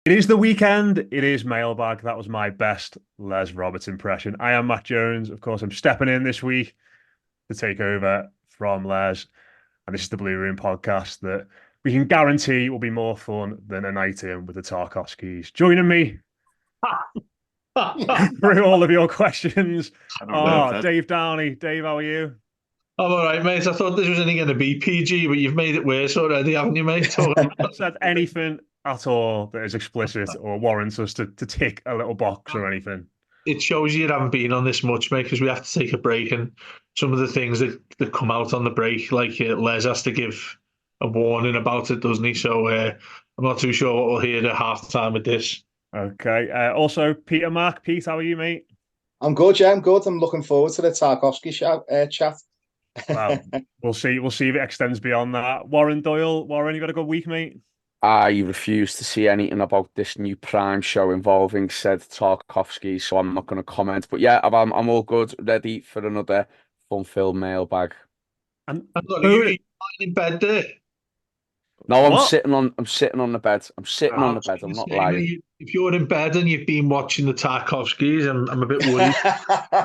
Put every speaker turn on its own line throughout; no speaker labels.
It is the weekend. It is Mailbag. That was my best Les Roberts impression. I am Matt Jones. Of course, I'm stepping in this week to take over from Les. And this is the Blue Room podcast that we can guarantee will be more fun than a night in with the Tarkowskis. Joining me
I'm
through all of your questions
I don't know if
are
that.
Dave Downey. Dave, how are you?
all right, mate. I thought this was only going to be PG, but you've made it worse already, haven't you, mate?
Said anything at all that is explicit or warrants us to tick a little box or anything?
It shows you haven't been on this much, mate, because we have to take a break. And some of the things that come out on the break, like Les has to give a warning about it, doesn't he? So I'm not too sure what we'll hear at half time with this.
Okay. Also, Peter Mark. Pete, how are you, mate?
I'm good, yeah, I'm good. I'm looking forward to the Tarkowski chat.
Well, we'll see. We'll see if it extends beyond that. Warren Doyle. Warren, you got a good week, mate?
I refuse to see anything about this new Prime show involving said Tarkowski, so I'm not going to comment. But yeah, I'm all good, ready for another fun-filled mailbag.
And
I thought you lying in bed there.
No, I'm
what?
sitting on the bed. I'm sitting on the bed. I'm not lying.
If you're in bed and you've been watching the Tarkovskis, I'm a bit worried.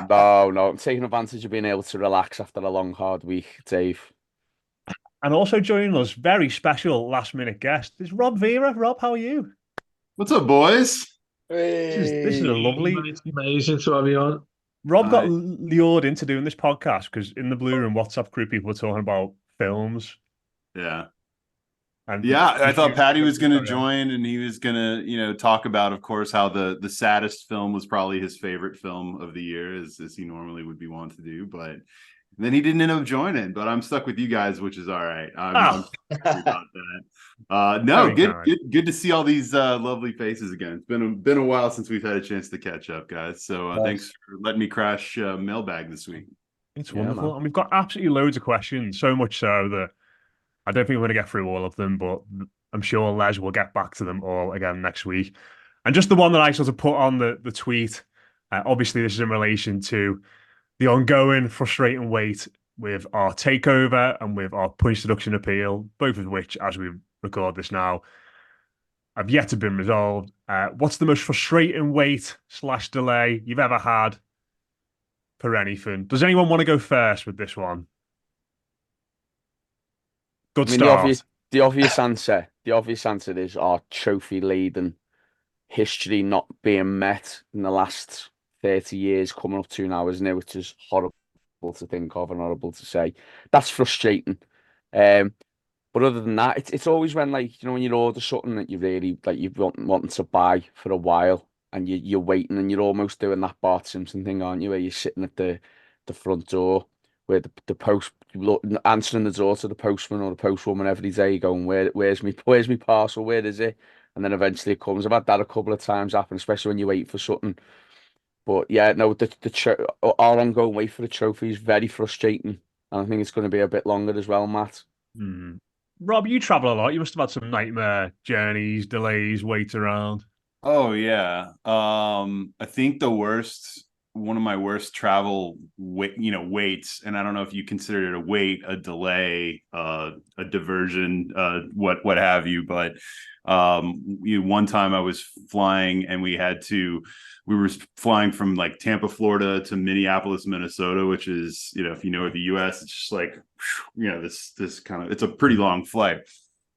No, I'm taking advantage of being able to relax after a long, hard week, Dave.
And also joining us, very special last minute guest is Rob Vera. Rob, how are you?
What's up, boys?
This is a lovely.
It's amazing to have you on.
Rob got
I
lured into doing this podcast because in the Blue Room WhatsApp group, people were talking about films.
yeah.
And
Yeah, I thought Patty was going to
Sorry,
join, and he was going to, talk about, of course, how the saddest film was probably his favorite film of the year, as he normally would be wont to do. But then he didn't end up joining. But I'm stuck with you guys, which is all right. I'm happy about that. No,
Very
good,
kind.
good to see all these lovely faces again. It's been a while since we've had a chance to catch up, guys. So thanks for letting me crash Mailbag this week.
It's
Yeah,
wonderful.
man.
And we've got absolutely loads of questions, so much so that I don't think we're going to get through all of them, but I'm sure Les will get back to them all again next week. And just the one that I sort of put on the tweet, obviously this is in relation to the ongoing frustrating wait with our takeover and with our punch deduction appeal, both of which, as we record this now, have yet to been resolved. What's the most frustrating wait / delay you've ever had for anything? Does anyone want to go first with this one? Good
I mean,
start.
the obvious answer is our trophy laden history not being met in the last 30 years coming up to now, isn't it? Which is horrible to think of and horrible to say. That's frustrating. Um, but other than that, it's always when when you order something that you really you've wanting to buy for a while and you're waiting and you're almost doing that Bart Simpson thing, aren't you? Where you're sitting at the front door where the post answering the door to the postman or the postwoman every day, going, where's me parcel? Where is it? And then eventually it comes. I've had that a couple of times happen, especially when you wait for something. But yeah, no, our ongoing wait for the trophy is very frustrating, and I think it's going to be a bit longer as well, Matt.
Hmm. Rob, you travel a lot. You must have had some nightmare journeys, delays, wait around.
Oh yeah. I think one of my worst travel waits, and I don't know if you consider it a wait, a delay, a diversion, what have you, but one time I was flying and we were flying from like Tampa, Florida to Minneapolis, Minnesota, which is, if you know the US, it's just like, this kind of, it's a pretty long flight.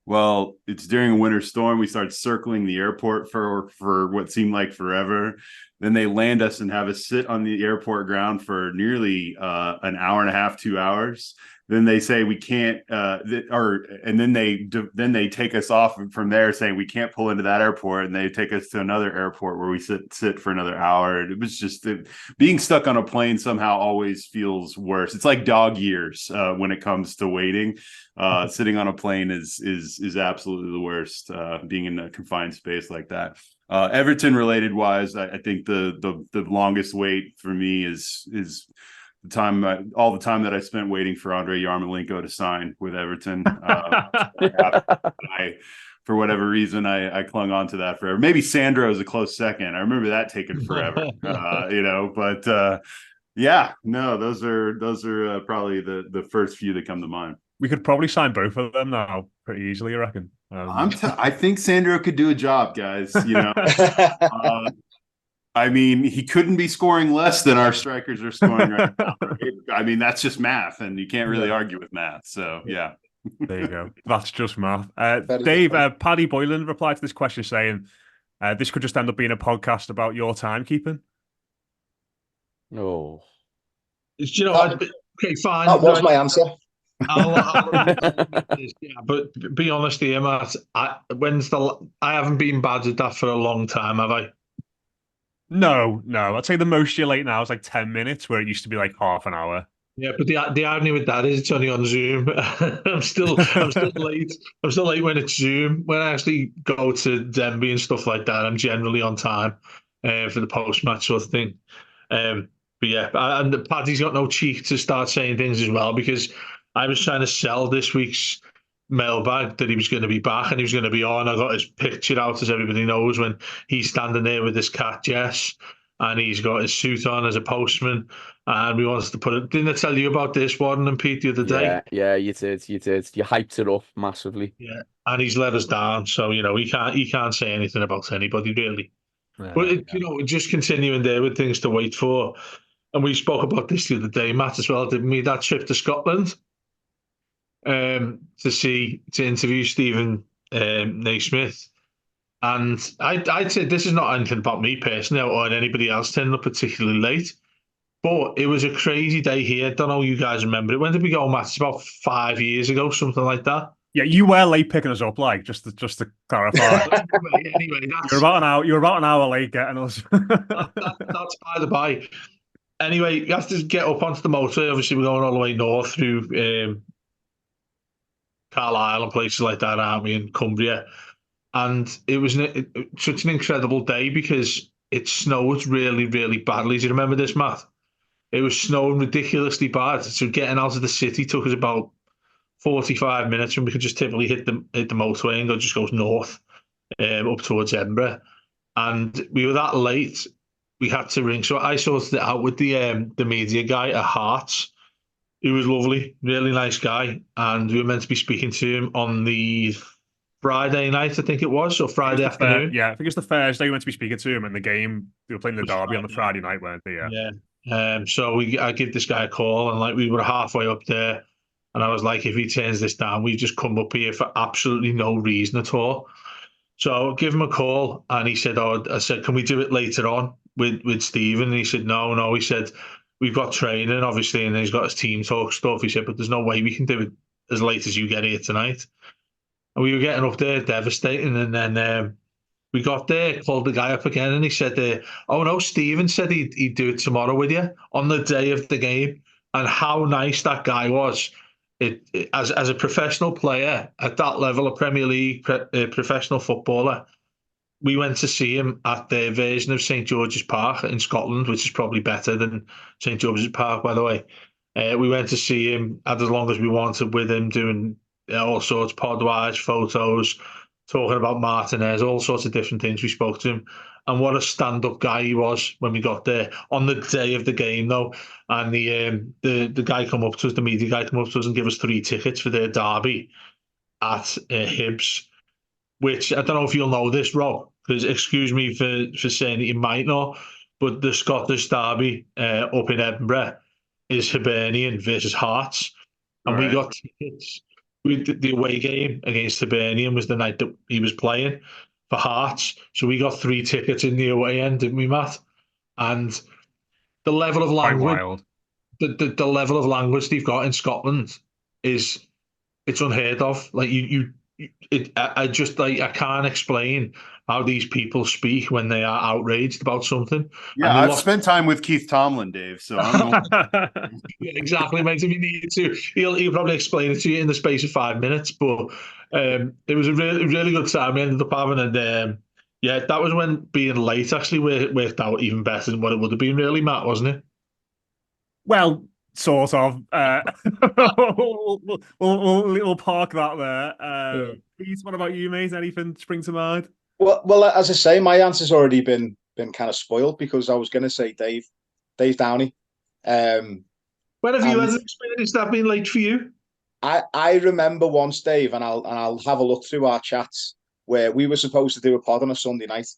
Well, it's during a winter storm. We start circling the airport for what seemed like forever. Then they land us and have us sit on the airport ground for nearly an hour and a half, 2 hours. Then they say we can't, and then they take us off from there, saying we can't pull into that airport, and they take us to another airport where we sit for another hour. And it was just being stuck on a plane somehow always feels worse. It's like dog years when it comes to waiting. Sitting on a plane is absolutely the worst. Being in a confined space like that. Everton related wise, I think the longest wait for me is all the time that I spent waiting for Andre Yarmolenko to sign with Everton. For whatever reason, I clung on to that forever. Maybe Sandro is a close second. I remember that taking forever. But yeah, no, those are probably the first few that come to mind.
We could probably sign both of them now pretty easily, I reckon.
I think Sandro could do a job, guys. I mean, he couldn't be scoring less than our strikers are scoring right now. Right? I mean, that's just math, and you can't really argue with math. So, yeah.
There you go. That's just math.
Very
Dave,
good.
Paddy Boylan replied to this question saying, this could just end up being a podcast about your timekeeping.
Oh.
Do you know? Okay, fine.
That was my answer.
But be honest here, Matt. I haven't been bad at that for a long time, have I?
No. I'd say the most you're late now is like 10 minutes, where it used to be like half an hour.
Yeah, but the irony with that is it's only on Zoom. I'm still late. I'm still late when it's Zoom. When I actually go to Denby and stuff like that, I'm generally on time for the post match sort of thing. But yeah, and Paddy's got no cheek to start saying things as well, because I was trying to sell this week's mailbag that he was going to be back and he was going to be on. I got his picture out, as everybody knows, when he's standing there with his cat Jess, and he's got his suit on as a postman. And we wanted to put it. Didn't I tell you about this, Warden and Pete, the other day?
Yeah, you did. You hyped it up massively.
Yeah, and he's let us down. So he can't say anything about anybody really. But just continuing there with things to wait for. And we spoke about this the other day, Matt, as well, didn't we? That trip to Scotland to interview Stephen Naismith. And I'd say this is not anything about me personally or anybody else turning up particularly late. But it was a crazy day here. I don't know if you guys remember it. When did we go, Matt? It's about 5 years ago, something like that.
Yeah, you were late picking us up, like just to clarify.
anyway,
you're about an hour late getting us.
That's by the by. Anyway, you have to get up onto the motorway. Obviously, we're going all the way north through Carlisle and places like that, aren't we, in Cumbria? And it was such an incredible day because it snowed really, really badly. Do you remember this, Matt? It was snowing ridiculously bad. So getting out of the city took us about 45 minutes, and we could just typically hit the motorway and just go north up towards Edinburgh. And we were that late, we had to ring. So I sorted it out with the media guy at Hearts. He was lovely, really nice guy. And we were meant to be speaking to him on the Friday night, I think it was, or Friday afternoon.
I think it's the Thursday we went to be speaking to him, and the game, they were playing the derby on the Friday night, weren't they?
Yeah. So I give this guy a call, and like we were halfway up there, and I was like, if he turns this down, we just come up here for absolutely no reason at all. So I give him a call, and he said, I said, can we do it later on with Stephen? And he said, no. He said, we've got training, obviously, and he's got his team talk stuff. He said, but there's no way we can do it as late as you get here tonight. And we were getting up there devastating, and then we got there, called the guy up again, and he said, oh no, Stephen said he'd do it tomorrow with you on the day of the game. And how nice that guy was. As a professional player at that level, a Premier League professional footballer, we went to see him at their version of St George's Park in Scotland, which is probably better than St George's Park, by the way. We went to see him, had as long as we wanted with him, doing all sorts, pod-wise, photos, talking about Martinez, all sorts of different things. We spoke to him, and what a stand-up guy he was when we got there on the day of the game, though. And the guy come up to us, the media guy come up to us and give us 3 tickets for their derby at Hibs, which I don't know if you'll know this, Rob, because excuse me for saying that you might know, but the Scottish derby up in Edinburgh is Hibernian versus Hearts, and we got tickets. The away game against Hibernian was the night that he was playing for Hearts. So we got 3 tickets in the away end, didn't we, Matt? And the level of language, the level of language they've got in Scotland it's unheard of. Like I can't explain how these people speak when they are outraged about something.
Yeah, I've spent time with Keith Tomlin, Dave. So I'm
yeah, exactly, mate. If you need to, he'll probably explain it to you in the space of 5 minutes. But it was a really good time we ended up having, and that was when being late actually worked out even better than what it would have been, really, Matt, wasn't it?
Well, sort of. We'll park that there. Pete, what about you, mate? Anything spring to mind?
Well, as I say, my answer's already been kind of spoiled, because I was going to say Dave Downey.
When have you had an experience that being late for you?
I remember once, Dave, and I'll have a look through our chats where we were supposed to do a pod on a Sunday night,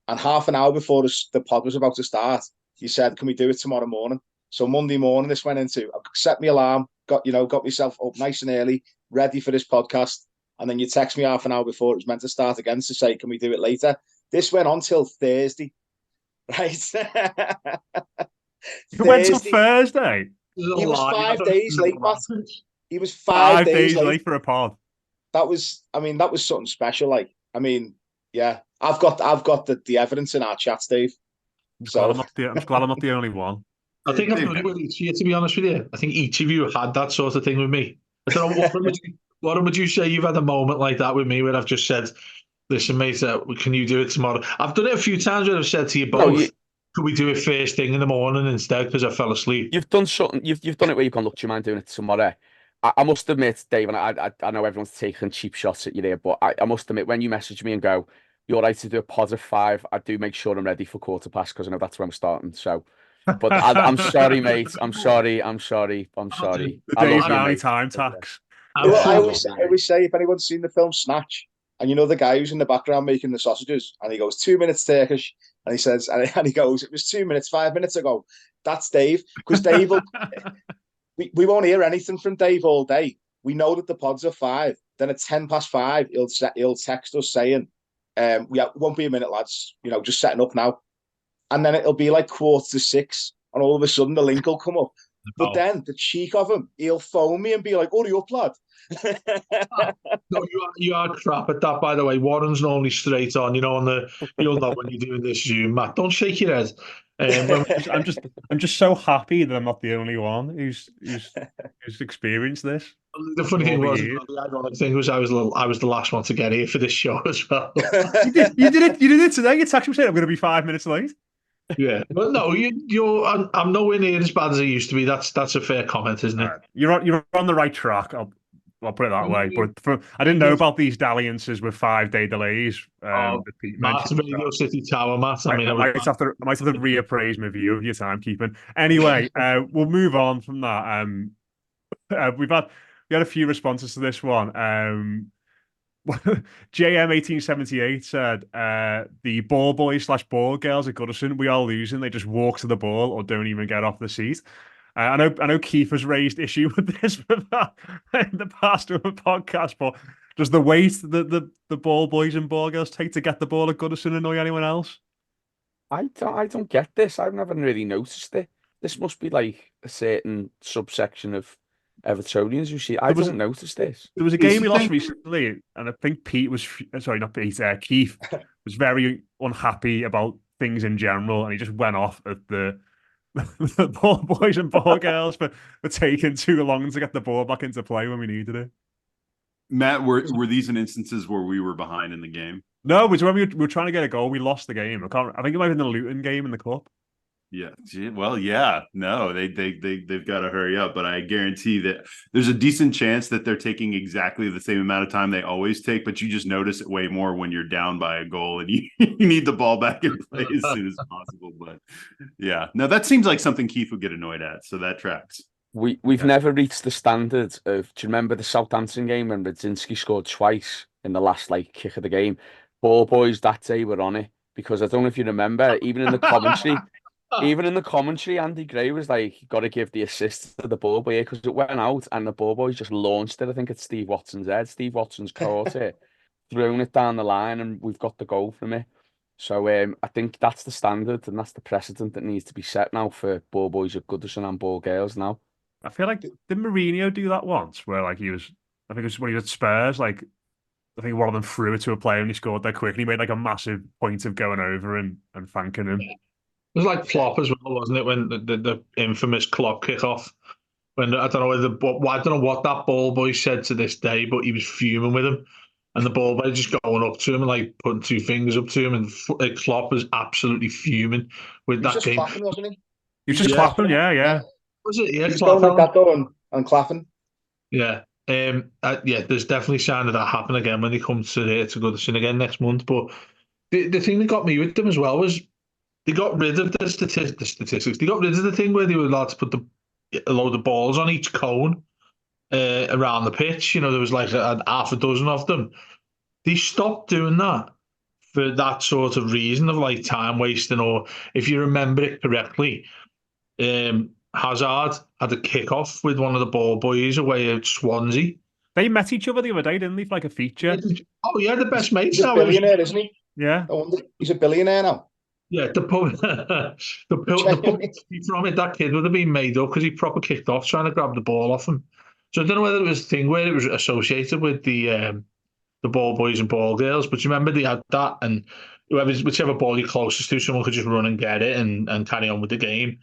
and half an hour before the pod was about to start, you said, "Can we do it tomorrow morning?" So Monday morning, this went into. I set my alarm, got myself up nice and early, ready for this podcast, and then you text me half an hour before it was meant to start again to say, "Can we do it later?" This went on till Thursday, right?
It went till Thursday.
He was 5 days late, Matt. He was
5 days late for a pod.
That was something special. Like, I mean, yeah, I've got the evidence in our chats, Dave.
I'm just glad I'm not the only one.
I think I've done it with each of you, to be honest with you. I think each of you had that sort of thing with me. I don't know, Warren, would you say you've had a moment like that with me where I've just said, "Listen, mate, can you do it tomorrow?" I've done it a few times where I've said to you both, "Could we do it first thing in the morning instead?" Because I fell asleep.
You've done something. You've done it where you've gone, "Look, do you mind doing it tomorrow?" I must admit, Dave, and I know everyone's taking cheap shots at you there, but I must admit, when you message me and go, "You're right to do a pod at 5," I do make sure I'm ready for 1:15 because I know that's where I'm starting. So, but I'm sorry, mate. I'm sorry.
The Dave Downey time tax.
Well, I always say, if anyone's seen the film Snatch, and you know the guy who's in the background making the sausages, and he goes 2 minutes Turkish, and he says, and he goes, "It was 2 minutes, 5 minutes ago." That's Dave, because Dave will. We won't hear anything from Dave all day. We know that the pods are 5. Then at 5:10, he'll text us saying, "Won't be a minute, lads. Just setting up now." And then it'll be like 5:45, and all of a sudden the link will come up. But then the cheek of him, he'll phone me and be like, "Hurry up, lad."
No, you are crap at that, by the way. Warren's normally straight on, you'll know when you're doing this Zoom, Matt. Don't shake your head.
I'm just so happy that I'm not the only one who's experienced this.
The funny thing was, the ironic thing was, I was the last one to get here for this show as well.
You did it today. You texted me saying I'm going to be 5 minutes late.
Yeah, but no, I'm nowhere near as bad as I used to be. That's a fair comment, isn't it?
Right. You're on the right track. I'll put it that way. But I didn't know about these dalliances with 5-day delays.
Matt, Radio City Tower, Matt. I might
have to reappraise my view of your timekeeping. Anyway, we'll move on from that. We had a few responses to this one. JM1878 said, "The ball boys / ball girls at Goodison, we are losing. They just walk to the ball or don't even get off the seat." I know Keith has raised issue with this in the past of a podcast, but does the weight that the ball boys and ball girls take to get the ball at Goodison annoy anyone else?
I don't get this. I've never really noticed it. This must be like a certain subsection of Evertonians who see. I don't notice this.
There was a game we lost recently, and I think Keith was very unhappy about things in general, and he just went off at the ball boys and ball girls for taking too long to get the ball back into play when we needed it.
Matt, were these instances where we were behind in the game?
No, but when we were trying to get a goal, we lost the game. I think it might have been the Luton game in the cup.
Yeah. Well, yeah. No, they've got to hurry up. But I guarantee that there's a decent chance that they're taking exactly the same amount of time they always take, but you just notice it way more when you're down by a goal and you need the ball back in play as soon as possible. But yeah, no, that seems like something Keith would get annoyed at. So that tracks.
We've never reached the standard of. Do you remember the Southampton game when Radzinski scored twice in the last kick of the game? Ball boys that day were on it, because I don't know if you remember, even in the commentary. Even in the commentary, Andy Gray was like, "Got to give the assist to the ball boy," because it went out and the ball boys just launched it. I think it's Steve Watson's head. Steve Watson's caught it, thrown it down the line, and we've got the goal from it. So I think that's the standard and that's the precedent that needs to be set now for ball boys at Goodison and ball girls now.
I feel like, did Mourinho do that once where I think it was when he was at Spurs, I think one of them threw it to a player and he scored there quick and he made a massive point of going over and thanking him.
It was like Klopp as well, wasn't it? When the infamous Klopp kickoff, when I don't know what that ball boy said to this day, but he was fuming with him, and the ball boy just going up to him and putting 2 fingers up to him, and Klopp was absolutely fuming with that game.
Clapping, wasn't he?
He was just clapping, yeah.
Was it? Yeah,
he was going like that though and clapping.
Yeah. There's definitely sign of that happen again when they come to Goodison again next month. But the thing that got me with them as well was, they got rid of the statistics. They got rid of the thing where they were allowed to put a load of balls on each cone. around the pitch. There was like a half a dozen of them. They stopped doing that for that sort of reason of like time wasting, or if you remember it correctly, Hazard had a kickoff with one of the ball boys away at Swansea.
They met each other the other day, didn't they? For like a feature.
Oh yeah, the best mates
He's a
now.
billionaire, isn't he?
Yeah.
I wonder, he's a billionaire now.
Yeah, the publicity from it, that kid would have been made up because he proper kicked off trying to grab the ball off him. So I don't know whether it was a thing where it was associated with the ball boys and ball girls, but you remember they had that, and whichever ball you're closest to, someone could just run and get it and carry on with the game.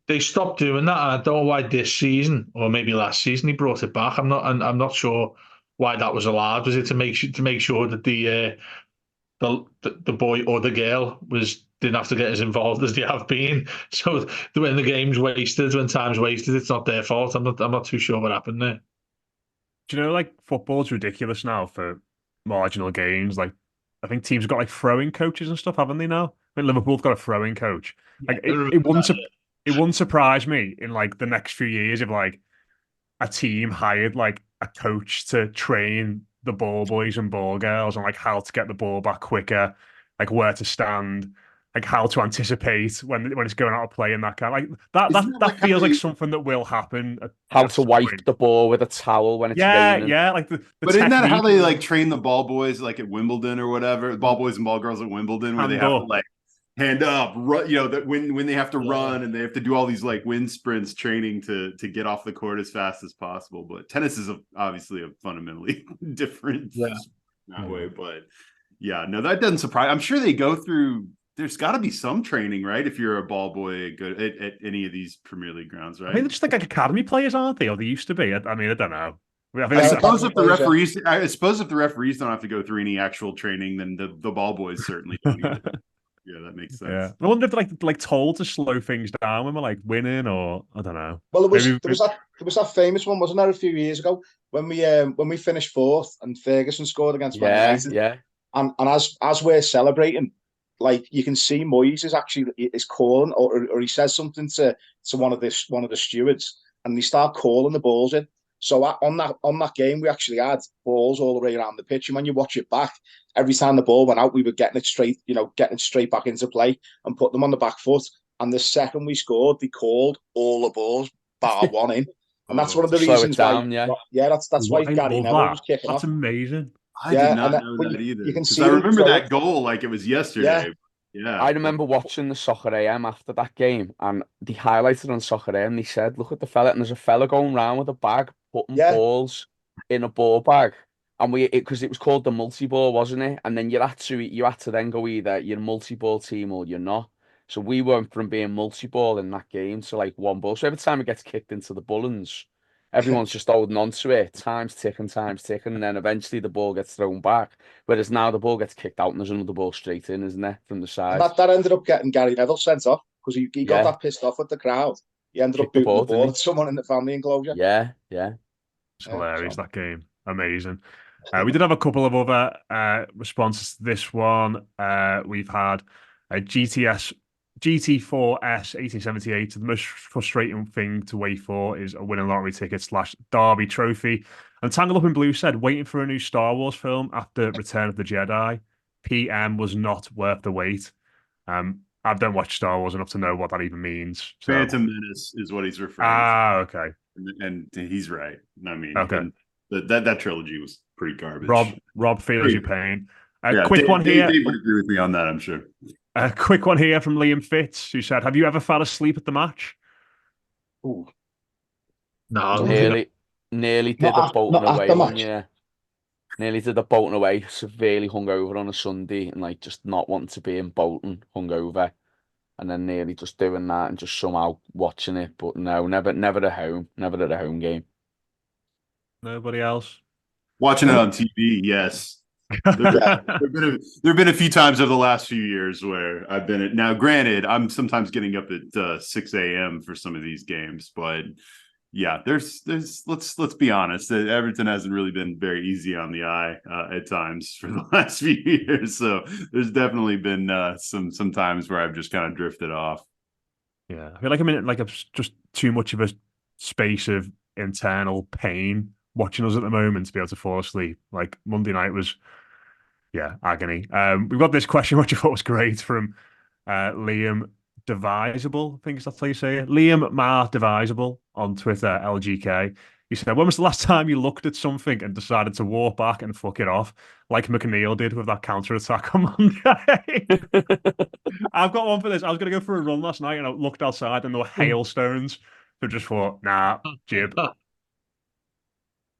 They stopped doing that, and I don't know why this season or maybe last season he brought it back. I'm not sure why that was allowed. Was it to make sure that the boy or the girl didn't have to get as involved as they have been? So when the game's wasted, when time's wasted, it's not their fault. I'm not too sure what happened there.
Do you know, like, football's ridiculous now for marginal games? Like, I think teams have got like throwing coaches and stuff, haven't they now? I think Liverpool's got a throwing coach. Like, it wouldn't surprise me in like the next few years if like a team hired like a coach to train the ball boys and ball girls on like how to get the ball back quicker, like where to stand, like how to anticipate when it's going out of play and that kind of, like that feels like something that will happen.
How to wipe the ball with a towel when it's raining.
Yeah, like
but isn't that how they like train the ball boys like at Wimbledon or whatever? Ball boys and ball girls at Wimbledon, where they have to like hand up, run, that when they have to run and they have to do all these like wind sprints training to get off the court as fast as possible. But tennis is obviously a fundamentally different that way. But yeah, no, that doesn't surprise. I'm sure they go through. There's got to be some training, right? If you're a ball boy good at any of these Premier League grounds, right?
I mean, they're just like academy players, aren't they? Or they used to be. I mean, I don't know.
I suppose if the referees don't have to go through any actual training, then the ball boys certainly don't either. Yeah, that makes sense. Yeah.
I wonder if like told to slow things down when we're like winning, or I don't know.
Well, there was that famous one, wasn't there, a few years ago when we finished fourth and Ferguson scored against Man United.
Yeah.
And as we're celebrating, like you can see Moyes is calling or he says something to one of the stewards, and they start calling the balls in. So on that game, we actually had balls all the way around the pitch, and when you watch it back, every time the ball went out, we were getting it straight back into play and put them on the back foot. And the second we scored, they called all the balls bar one in, and that's one of the reasons why. That's why Gary Neville was kicking off.
That's amazing.
I did not know that either. You can see I remember that goal like it was yesterday. Yeah.
I remember watching the Soccer AM after that game, and they highlighted on Soccer AM. They said, "Look at the fella," and there's a fella going around with a bag, putting balls in a ball bag, and because it was called the Multiball, wasn't it? And then you had to then go either you're a Multiball team or you're not. So we went from being Multiball in that game to like one ball. So every time it gets kicked into the Bullens, everyone's just holding on to it. Time's ticking, and then eventually the ball gets thrown back. Whereas now the ball gets kicked out and there's another ball straight in, isn't there, from the side?
That ended up getting Gary Neville sent off because he got that pissed off with the crowd. He ended up booting the ball at someone in the family enclosure.
Yeah.
It's hilarious, that game. Amazing. We did have a couple of other responses to this one. We've had a GT4S 1878. The most frustrating thing to wait for is a winning lottery ticket / Derby trophy. And Tangled Up in Blue said, waiting for a new Star Wars film after Return of the Jedi. PM was not worth the wait. I don't watch Star Wars enough to know what that even means. So.
Phantom Menace is what he's referring to.
Okay.
And he's right. I mean,
okay.
That trilogy was pretty garbage.
Rob feels your pain. Quick one here.
Dave would agree with me on that, I'm sure.
A quick one here from Liam Fitz, who said, have you ever fell asleep at the match?
Ooh. No.
Nearly did a Bolton away one, yeah. Nearly did a Bolton away, severely hungover on a Sunday and like just not wanting to be in Bolton, hungover. And then nearly just doing that and just somehow watching it. But no, never at a home game.
Nobody else?
Watching it on TV, yes. There have been a few times over the last few years where I've been at. Now, granted, I'm sometimes getting up at 6 a.m. for some of these games, but yeah, there's let's be honest, Everton hasn't really been very easy on the eye at times for the last few years. So there's definitely been some times where I've just kind of drifted off.
Yeah, I feel like I'm in like just too much of a space of internal pain watching us at the moment to be able to fall asleep. Like Monday night was, yeah, agony. We've got this question which I thought was great from Liam Divisible. I think that's how you say it. Liam Mar Divisible on Twitter, LGK. He said, when was the last time you looked at something and decided to walk back and fuck it off, like Mcneel did with that counter-attack on Monday? I've got one for this. I was going to go for a run last night and I looked outside and there were hailstones. So just thought, nah, jib.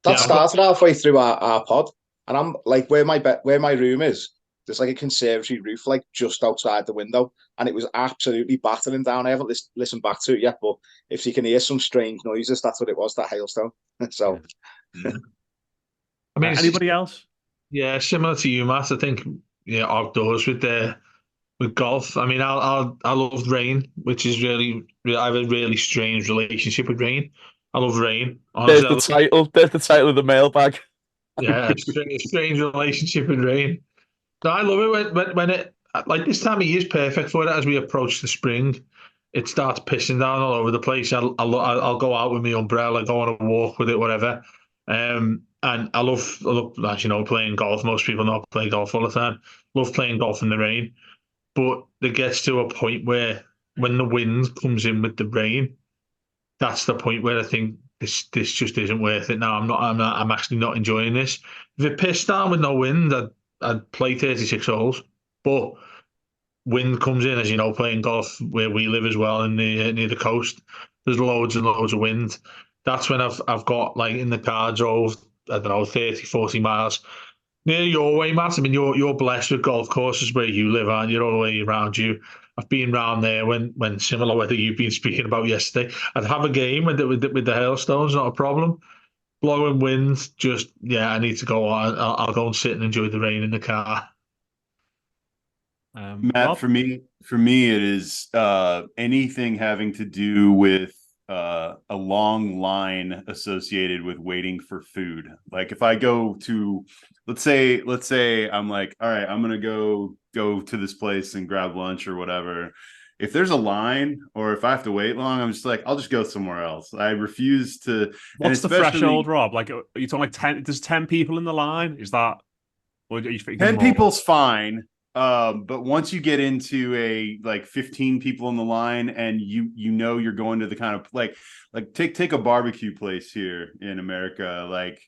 That started halfway through our pod. And I'm like, where my room is, there's like a conservatory roof, like just outside the window. And it was absolutely battering down. I haven't listened back to it yet, but if you can hear some strange noises, that's what it was, that hailstone. So,
I mean,
anybody else?
Yeah, similar to you, Matt. I think outdoors with golf. I mean, I love rain, which is really I have a really strange relationship with rain. I love rain.
There's
Honestly,
the title of the mailbag.
Yeah, strange relationship with rain. No, I love it when it like this time of year is perfect for it. As we approach the spring, it starts pissing down all over the place. I'll go out with my umbrella, go on a walk with it, whatever. And I love, as you know, playing golf. Most people not play golf all the time. Love playing golf in the rain, but it gets to a point where when the wind comes in with the rain, that's the point where I think this just isn't worth it. Now I'm actually not enjoying this. If it pissed down with no wind, I'd play 36 holes. But wind comes in, as you know, playing golf where we live as well in the near the coast. There's loads and loads of wind. That's when I've got like in the car drove, I don't know, 30, 40 miles. Near your way, Matt. I mean, you're blessed with golf courses where you live, aren't you? All the way around you. I've been round there when similar weather you've been speaking about yesterday. I'd have a game with the hailstones, not a problem. Blowing wind, I need to go. I'll go and sit and enjoy the rain in the car.
Matt,
Rob?
for me, it is anything having to do with a long line associated with waiting for food. Like if I go to, let's say I'm like, all right, I'm gonna go to this place and grab lunch or whatever. If there's a line or if I have to wait long, I'm just like, I'll just go somewhere else. I refuse to.
What's the threshold, Rob? Like, are you talking like 10? There's 10 people in the line. Is that? Or are you thinking
10
more?
people's fine. But once you get into like 15 people in the line and you know you're going to the kind of like take a barbecue place here in America, like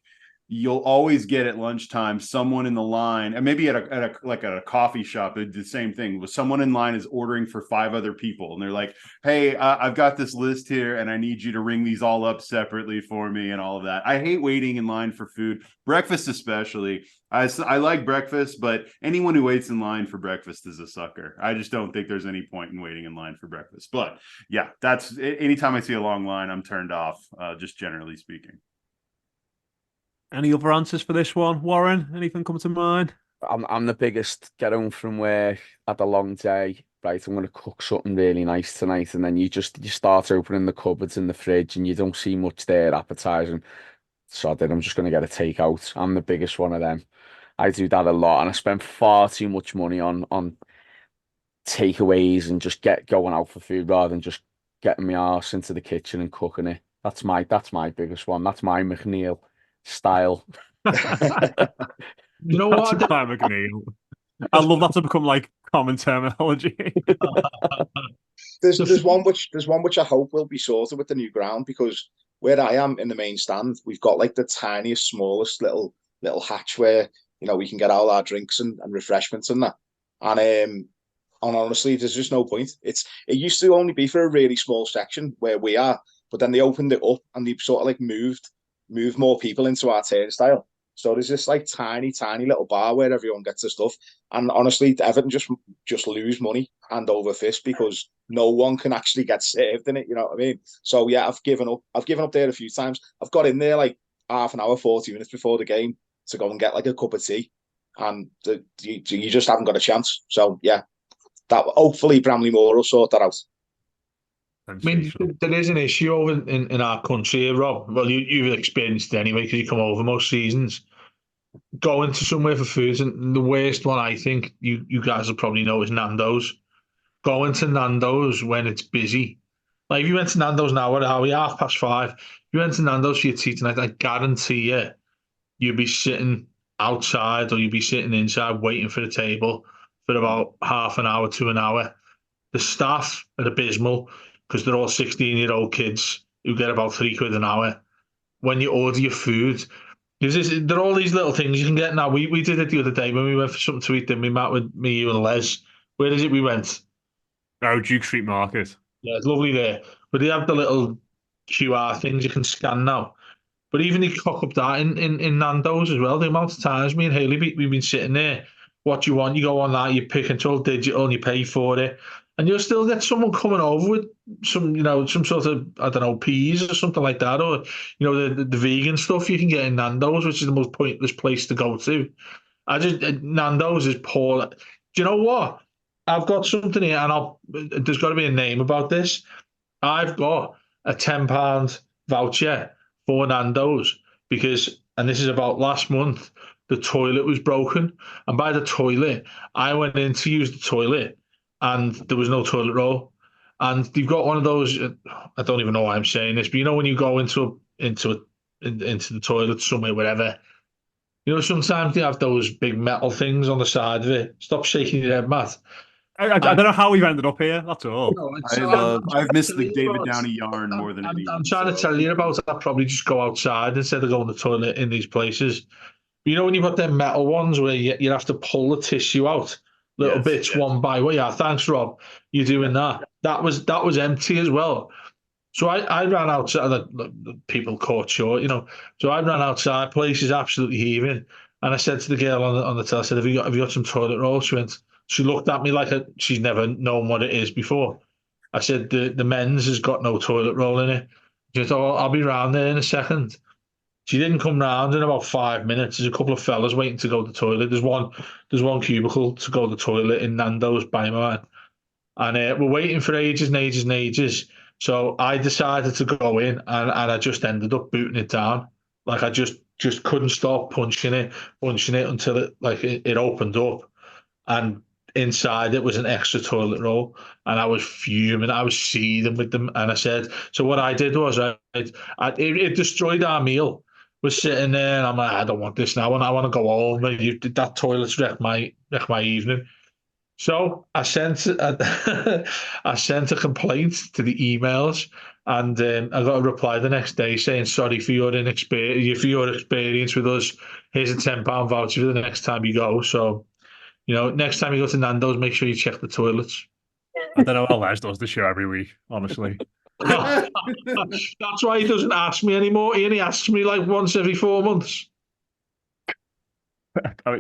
you'll always get at lunchtime someone in the line, and maybe at a coffee shop, the same thing. With someone in line is ordering for 5 other people, and they're like, "Hey, I've got this list here, and I need you to ring these all up separately for me," and all of that. I hate waiting in line for food, breakfast especially. I like breakfast, but anyone who waits in line for breakfast is a sucker. I just don't think there's any point in waiting in line for breakfast. But yeah, that's anytime I see a long line, I'm turned off. Just generally speaking.
Any other answers for this one, Warren? Anything come to mind?
I'm the biggest get home from work, had a long day. Right, I'm going to cook something really nice tonight, and then you start opening the cupboards in the fridge, and you don't see much there appetizing. So I'm just going to get a takeout. I'm the biggest one of them. I do that a lot, and I spend far too much money on takeaways and just going out for food rather than just getting my arse into the kitchen and cooking it. That's my biggest one. That's my Mcneel style.
You know what?
Mcneel. I love that to become like common terminology.
There's one which I hope will be sorted with the new ground, because where I am in the main stand, we've got like the tiniest, smallest little hatch where we can get all our drinks and refreshments and that. And honestly, there's just no point. It used to only be for a really small section where we are, but then they opened it up and they sort of like moved more people into our turnstile. So there's this like tiny little bar where everyone gets their stuff. And honestly, Everton just lose money hand over fist because no one can actually get served in it. You know what I mean? So yeah, I've given up there a few times. I've got in there like half an hour, 40 minutes before the game to go and get like a cup of tea, and you just haven't got a chance. So yeah, that hopefully Bramley Moore will sort that out.
I mean, there is an issue over in our country here, Rob. Well, you've experienced it anyway because you come over most seasons. Going to somewhere for food, and the worst one I think you guys will probably know is Nandos. Going to Nandos when it's busy, Like if you went to Nando's now, what are we, 5:30? If you went to Nando's for your tea tonight, I guarantee you, you'd be sitting outside or you'd be sitting inside waiting for the table for about half an hour to an hour. The staff are abysmal because they're all 16-year-old kids who get about £3 an hour. When you order your food, there are all these little things you can get now. We did it the other day when we went for something to eat. Then we met with me, you, and Les. Where is it we went?
Oh, Duke Street Market.
Yeah, it's lovely there. But they have the little QR things you can scan now. But even they cock up that in Nando's as well. The amount of times me and Haley, we've been sitting there. What do you want? You go on that, you pick, it's all digital and you pay for it. And you'll still get someone coming over with some, some sort of, I don't know, peas or something like that. Or, the vegan stuff you can get in Nando's, which is the most pointless place to go to. Nando's is poor. Do you know what? I've got something here, and there's got to be a name about this. I've got a £10 voucher for Nando's because, and this is about last month, the toilet was broken. And by the toilet, I went in to use the toilet and there was no toilet roll. And they've got one of those, I don't even know why I'm saying this, but when you go into the toilet somewhere, wherever, sometimes they have those big metal things on the side of it. Stop shaking your head, Matt.
I don't know how we've ended up here. That's all.
I've missed the David Downey yarn more than anything.
I'm trying to tell you about it. I'd probably just go outside instead of going to the toilet in these places. When you've got them metal ones where you have to pull the tissue out little bits one by one. Yeah, thanks, Rob. You're doing that. That was empty as well. So I ran outside. The people caught short, So I ran outside. Place is absolutely heaving. And I said to the girl on the telly, I said, have you got some toilet roll? She looked at me like she's never known what it is before. I said, the men's has got no toilet roll in it. She said, oh, I'll be round there in a second. She didn't come round in about 5 minutes. There's a couple of fellas waiting to go to the toilet. There's one cubicle to go to the toilet in Nando's by mine. And we're waiting for ages and ages and ages. So I decided to go in and I just ended up booting it down. Like I just couldn't stop punching it until it opened up. And inside it was an extra toilet roll, and I was fuming. I was seething with them, and I said, so what I did was it destroyed our meal. We're sitting there, and I'm like, I don't want this now, and I want to go home. That toilet's wrecked my evening. So I sent I sent a complaint to the emails, and I got a reply the next day saying, sorry for your experience with us. Here's a £10 voucher for the next time you go. So, next time you go to Nando's, make sure you check the toilets.
I don't know how Les does the show every week, honestly.
That's why he doesn't ask me anymore. He only asks me like once every 4 months.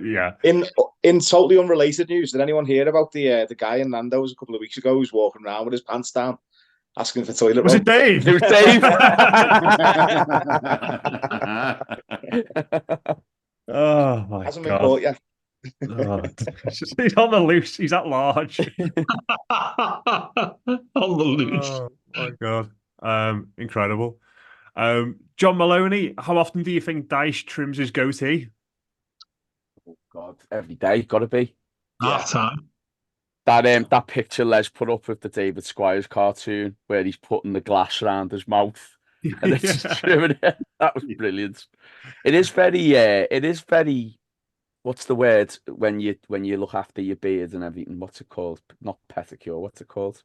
Yeah.
In totally unrelated news, did anyone hear about the guy in Nando's a couple of weeks ago who's walking around with his pants down, asking for toilet roll?
Was it Dave?
It was Dave.
Oh my
Hasn't
God.
been caught yet.
Oh, he's on the loose. He's at large.
On the loose.
Oh my God. Incredible. John Maloney, how often do you think Dyche trims his goatee?
Oh God, every day, gotta be.
Half time.
That picture Les put up with the David Squires cartoon where he's putting the glass around his mouth and it's just trimming it. That was brilliant. It is very what's the word when you look after your beard and everything? What's it called? Not pedicure. What's it called?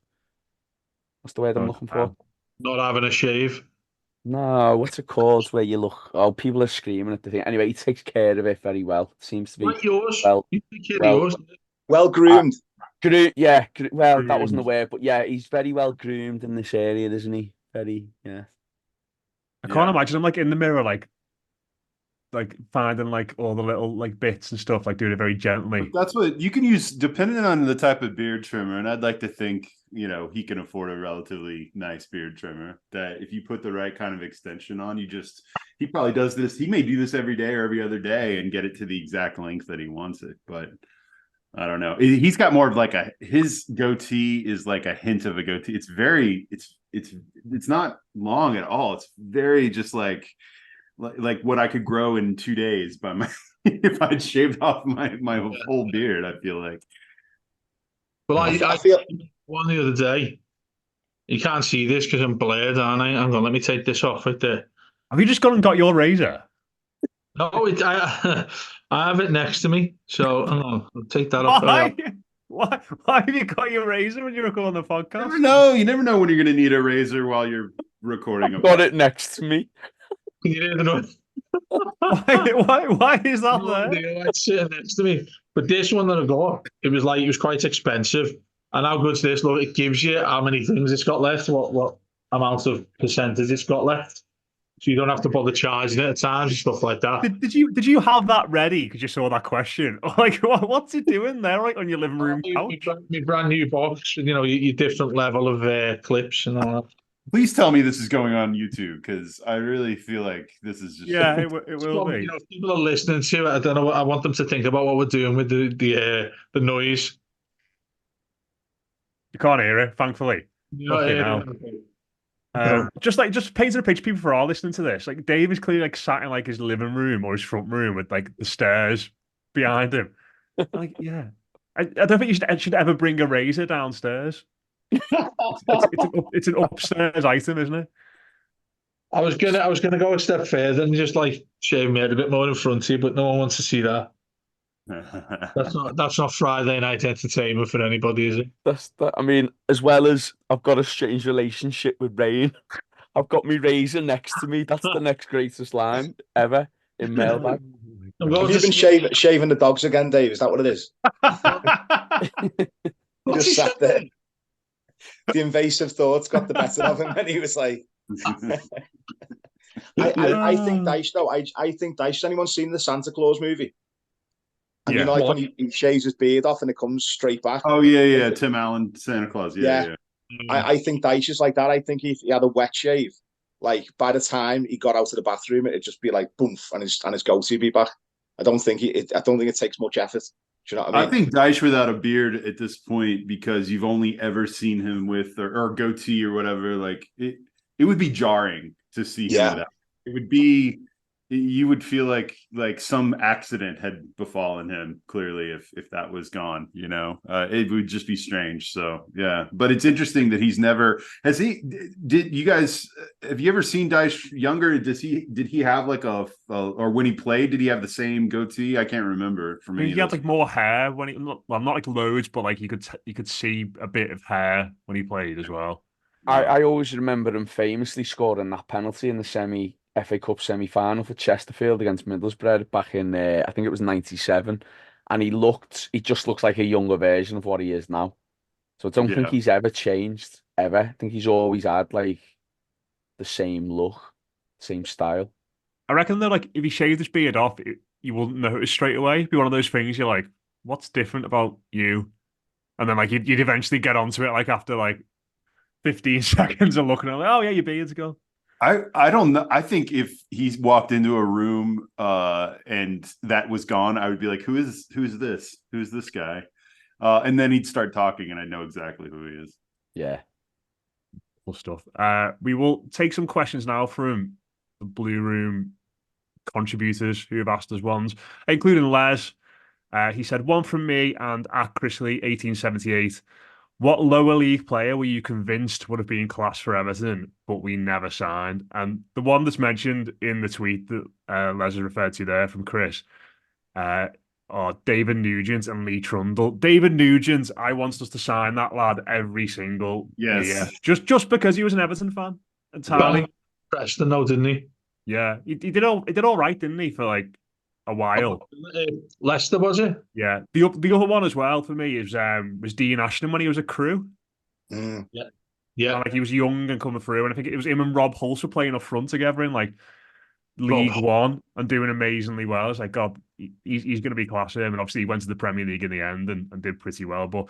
What's the word I'm looking for?
Not having a shave.
No, what's it called? Where you look? Oh, people are screaming at the thing. Anyway, he takes care of it very well. It seems to be
Like yours.
well.
You take care of yours.
Well groomed.
Well, that wasn't the word, but yeah, he's very well groomed in this area, isn't he? Very, yeah.
I can't imagine him like in the mirror, like finding like all the little like bits and stuff, like doing it very gently.
That's what you can use depending on the type of beard trimmer. And I'd like to think, he can afford a relatively nice beard trimmer that if you put the right kind of extension on, he probably does this. He may do this every day or every other day and get it to the exact length that he wants it. But I don't know. He's got more of like his goatee is like a hint of a goatee. It's very, it's not long at all. It's very just like what I could grow in 2 days by my if I'd shaved off my whole beard. I feel like.
Well, I feel one the other day. You can't see this because I'm blurred, aren't I? Hang on, let me take this off right there.
Have you just gone and got your razor?
No, I have it next to me. So hang on, I'll take that off.
Why? Why have you got your razor when you're recording the podcast?
You never know when you're going to need a razor while you're recording a
Got it next to me.
Can you hear the noise?
Why is that
No
there?
idea, it's sitting next to me. But this one that I got, it was quite expensive. And how good's this? Look, it gives you how many things it's got left, what amount of percentage it's got left. So you don't have to bother charging it at times and stuff like that.
Did you have that ready because you saw that question? Like, what's it doing there, like on your living room couch?
My brand new box, your different level of clips and all that.
Please tell me this is going on YouTube, because I really feel like this is just
it will be.
If people are listening to it, I don't know. I want them to think about what we're doing with the noise.
You can't hear it, thankfully. Just painting a picture, people for all listening to this. Like Dave is clearly like sat in like his living room or his front room with like the stairs behind him. Like, yeah, I don't think you should ever bring a razor downstairs. It's an upstairs item, isn't it?
I was gonna go a step further and just like shave my head a bit more in front of you, but no one wants to see that. That's not Friday night entertainment for anybody, is it?
I mean, as well as I've got a strange relationship with rain, I've got my razor next to me. That's the next greatest line ever in Mailbag.
Have you been shaving the dogs again, Dave? Is that what it is? Just sat there. The invasive thoughts got the better of him, and he was like, I think Dyche, though. I think Dyche. Has anyone seen the Santa Claus movie? And you know, like when he shaves his beard off and it comes straight back.
Oh yeah, Tim Allen, Santa Claus. Yeah.
I think Dyche is like that. I think he had a wet shave. Like by the time he got out of the bathroom, it'd just be like boom, and his goatee be back. I don't think it takes much effort. Do you know what I mean?
I think Dyche without a beard at this point, because you've only ever seen him with or goatee or whatever, like it would be jarring to see him without. It would be, you would feel like some accident had befallen him, clearly, if that was gone, it would just be strange. So yeah, but it's interesting that he's never have you ever seen Dyche younger? Did he have like or when he played, did he have the same goatee? I can't remember. For me,
he had like more hair when not like loads, but like you could see a bit of hair when he played as well.
I always remember him famously scoring that penalty in the FA Cup semi-final for Chesterfield against Middlesbrough back in I think it was '97, and he just looks like a younger version of what he is now. So I don't think he's ever changed ever. I think he's always had like the same look, same style.
I reckon that like if he shaved his beard off, you wouldn't notice straight away. It'd be one of those things you're like, what's different about you? And then like you'd eventually get onto it like after like 15 seconds of looking at it, like, oh yeah, your beard's gone.
I don't know. I think if he walked into a room and that was gone, I would be like, who's this? Who's this guy? And then he'd start talking and I'd know exactly who he is.
Yeah.
Cool stuff. We will take some questions now from the Blue Room contributors who have asked us ones, including Les. He said, one from me and at Chrisley 1878. What lower league player were you convinced would have been class for Everton, but we never signed? And the one that's mentioned in the tweet that Les has referred to there from Chris are David Nugent and Lee Trundle. David Nugent, I wanted us to sign that lad every single year. Just because he was an Everton fan entirely.
Preston, though, didn't he?
Yeah, he did all right, didn't he, for like a while.
Leicester, was it?
Yeah. The other one as well for me was Dean Ashton when he was a Crew.
Yeah.
And, like he was young and coming through, and I think it was him and Rob Hulse were playing up front together in like League One and doing amazingly well. It's like, God, he's going to be class. And obviously he went to the Premier League in the end and did pretty well. But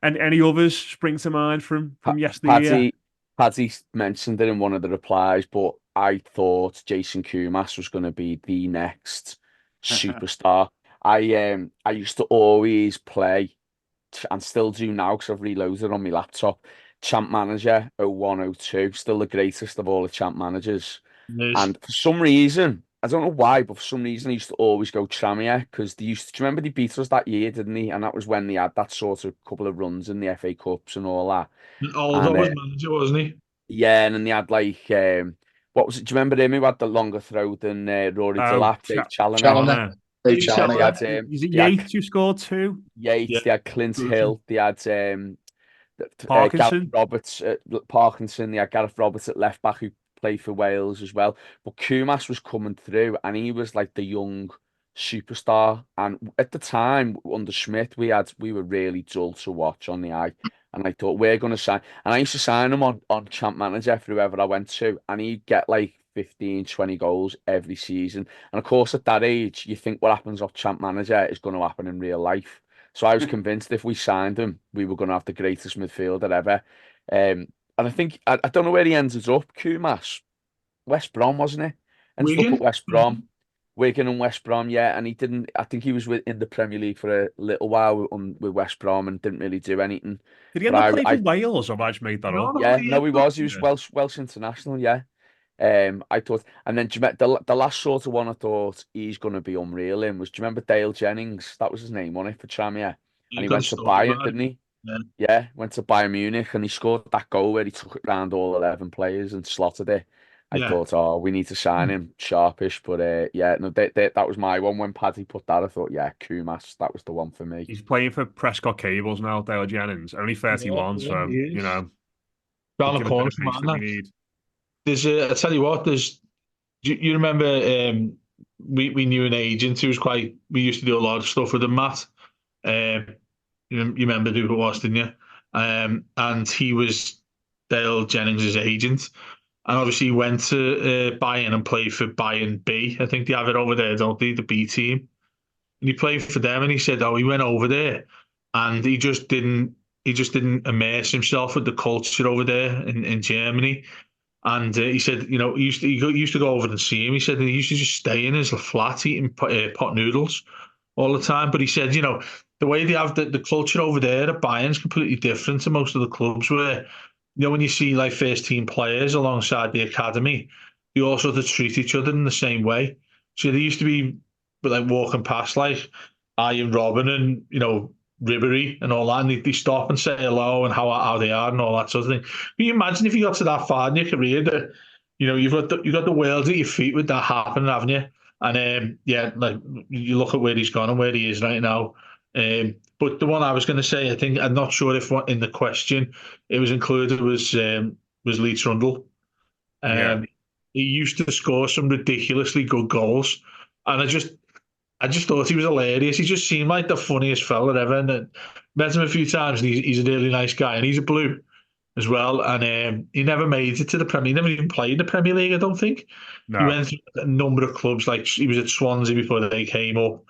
and any others spring to mind from yesteryear?
Paddy mentioned it in one of the replies, but I thought Jason Koumas was going to be the next superstar. I used to always play, and still do now because I've reloaded on my laptop, Champ Manager 0102, still the greatest of all the Champ Managers.
Yes.
And for some reason, I don't know why, but for some reason I used to always go Tranmere because they used to. Do you remember they beat us that year, didn't they? And that was when they had that sort of couple of runs in the FA Cups and all that.
Aldo
And
was manager, wasn't he?
yeah, and then they had like what was it? Do you remember him who had the longer throw than Rory
Oh,
Delap, Dave Challoner?
Challoner. Dave
Dave
Challoner, yeah.
They had
is it
they had
Yates who scored two?
Yeah.
Yates, they had Clint Hill, they had Gareth
Parkinson?
Roberts at Parkinson, they had Gareth Roberts at left back who played for Wales as well. But Koumas was coming through and he was like the young superstar. And at the time under Schmidt, we were really dull to watch on the eye. And I thought we're gonna sign, and I used to sign him on Champ Manager for whoever I went to, and he'd get like 15, 20 goals every season. And of course, at that age, you think what happens off Champ Manager is going to happen in real life. So I was convinced if we signed him, we were going to have the greatest midfielder ever. And I think I don't know where he ended up. Koumas, West Brom, wasn't he? Ended up
Wigan?
at West Brom, Wigan and West Brom, yeah. And he didn't. I think he was in the Premier League for a little while with West Brom and didn't really do anything.
Did he end
But
up playing for
I
Wales, or have I just made that
No,
up?
no,
yeah,
yeah.
no, he was. He was
Yeah.
Welsh international, yeah. I thought, and then do you the last sort of one I thought he's going to be unreal in was, do you remember Dale Jennings? That was his name, wasn't it, for Tranmere? And he
got
went
a
to
story
Bayern,
about it.
didn't he?
Yeah.
Yeah, went to Bayern Munich and he scored that goal where he took it round all 11 players and slotted it. I
Yeah.
thought, oh, we need to sign him sharpish. But yeah, no, that was my one. When Paddy put that, I thought, yeah, Koumas, that was the one for me.
He's playing for Prescott Cables now, Dale Jennings. Only 31,
Yeah,
so,
he is.
could
Down the
give a bit
corner
of
from
pace that we
man.
need.
There's I tell you what, you remember we knew an agent who was we used to do a lot of stuff with him, Matt. You remember who it was, didn't you? And he was Dale Jennings' agent. And obviously he went to Bayern and played for Bayern B. I think they have it over there, don't they? The B team. And he played for them and he said, oh, he went over there and he just didn't immerse himself with the culture over there in Germany. And he said, he used to go over and see him. He said he used to just stay in his flat eating pot noodles all the time. But he said, the way they have the culture over there at Bayern's completely different to most of the clubs where, when you see like first team players alongside the academy, they all sort of treat each other in the same way. So they used to be like walking past like Ian Robin and, Ribery and all that, and they stop and say hello and how they are and all that sort of thing. Can you imagine if you got to that far in your career that you've got the world at your feet with that happening, haven't you? And yeah, like you look at where he's gone and where he is right now. But the one I was going to say, I think I'm not sure if in the question it was included was Lee Trundle.
Yeah.
He used to score some ridiculously good goals, and I just thought he was hilarious. He just seemed like the funniest fella ever. And met him a few times, and he's a really nice guy, and he's a blue as well. And he never made it to the Premier. He never even played in the Premier League, I don't think.
No.
He went through a number of clubs, like he was at Swansea before they came up,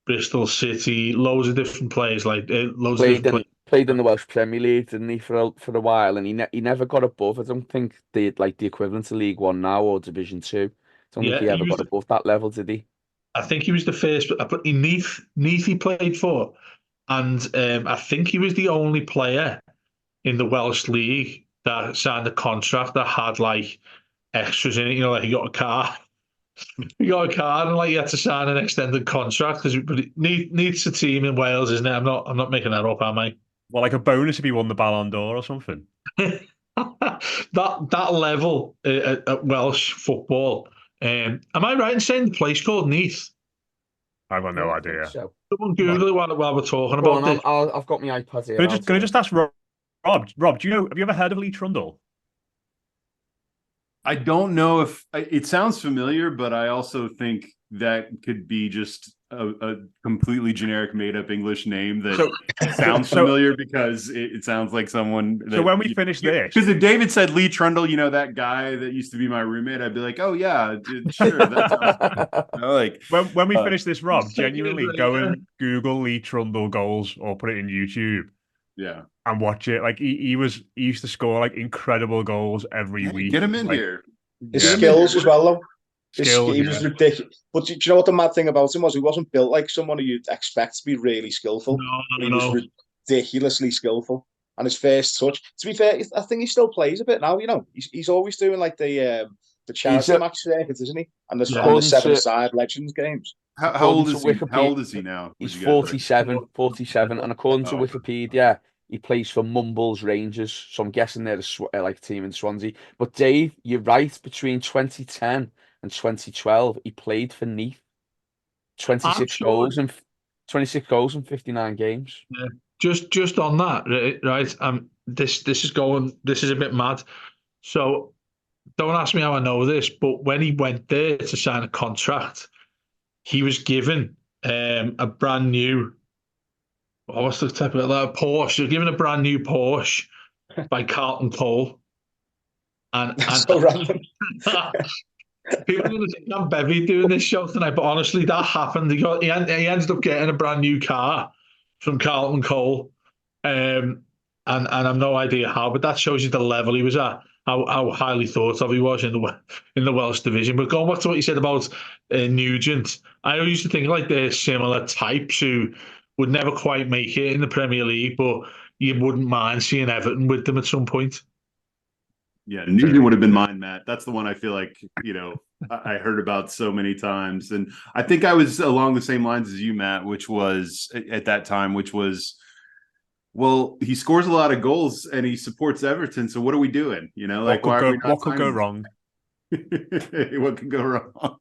Bristol City, loads of different players, loads of different players.
Played in the Welsh Premier League, didn't he, for a while, and he never got above. I don't think they like the equivalent to League One now or Division Two. I don't think
Yeah,
he ever got above that level, did he?
I think he was the first. In Neath he played for, and I think he was the only player in the Welsh league that signed a contract that had like extras in it. Like he got a car, and like he had to sign an extended contract because Neath's a team in Wales, isn't it? I'm not making that up, am I?
Well, like a bonus if he won the Ballon d'Or or something.
that level at Welsh football. Am I right in saying the place called Neath?
I've got no
Yeah, I
idea.
think so.
Someone Google it while we're talking
Go
about
on,
this.
I've got my iPad here.
Can I just ask Rob? Rob, do you know? Have you ever heard of Lee Trundle?
I don't know if it sounds familiar, but I also think that could be just a completely generic made-up English name that sounds familiar because it sounds like someone.
So when we finish this,
because if David said Lee Trundle, that guy that used to be my roommate, I'd be like, oh yeah, sure, that sounds like
when we finish this, Rob, genuinely go and Google Lee Trundle goals or put it in YouTube.
Yeah.
And watch it. Like he used to score like incredible goals every week.
Get him in here.
His skills as well, though. He was
Yeah.
ridiculous. But do you know what the mad thing about him was? He wasn't built like someone who you'd expect to be really skillful. He was ridiculously skillful. And his first touch, to be fair, I think he still plays a bit now. He's always doing like the the charity match circuit, isn't he? And the seven-side Legends games.
How old is he? How old is he now?
He's 47, 47, and according to Wikipedia, he plays for Mumbles Rangers. So I'm guessing they're a team in Swansea. But Dave, you're right. Between 2010 and 2012, he played for Neath. 26 goals and 59 games.
Yeah. Just on that, right? This is a bit mad. So don't ask me how I know this, but when he went there to sign a contract, he was given a brand new, what's the type of that, Porsche? He was given a brand new Porsche by Carlton Cole. And
so random.
People are going to think I'm bevy doing this show tonight, but honestly, that happened. He ended up getting a brand new car from Carlton Cole, and I've no idea how, but that shows you the level he was at, how highly thought of he was in the Welsh division. But going back to what you said about Nugent, I used to think like they're similar types who would never quite make it in the Premier League, but you wouldn't mind seeing Everton with them at some point.
Yeah, Nugent would have been mine, Matt. That's the one I feel like, I heard about so many times. And I think I was along the same lines as you, Matt, which was at that time, well, he scores a lot of goals and he supports Everton. So what are we doing?
What could go wrong?
What could go wrong?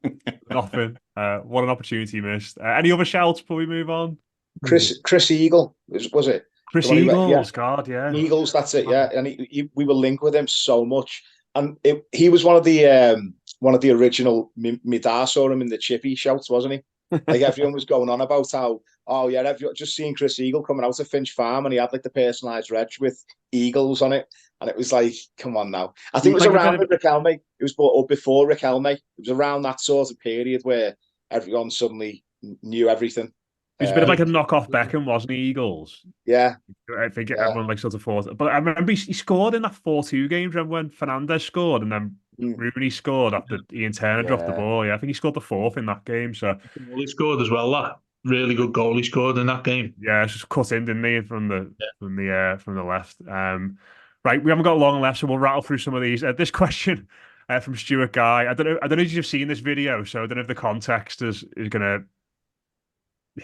Nothing. What an opportunity missed. Any other shouts before we move on?
Chris Eagle, was it?
Chris Eagles, God, yeah.
Eagles, that's it, yeah. And we were linked with him so much. And he was one of the original, Midar saw him in the Chippy shouts, wasn't he? Like everyone was going on about how, everyone just seeing Chris Eagle coming out of Finch Farm and he had like the personalised reg with Eagles on it. And it was like, come on now. I think it was around Riquelme. It was brought up before Riquelme. It was around that sort of period where everyone suddenly knew everything.
He was a bit of like a knockoff Beckham, wasn't he, Eagles?
Yeah.
I think everyone sort of thought. But I remember he scored in that 4-2 game. Remember when Fernandes scored and then Rooney scored after Ian Turner dropped the ball? Yeah, I think he scored the fourth in that game. So
he scored as well. That really good goal he scored in that game.
Yeah, it's just cut in, didn't he, from the left. Right, we haven't got long left, so we'll rattle through some of these. This question from Stuart Guy. I don't know if you've seen this video, so I don't know if the context is going to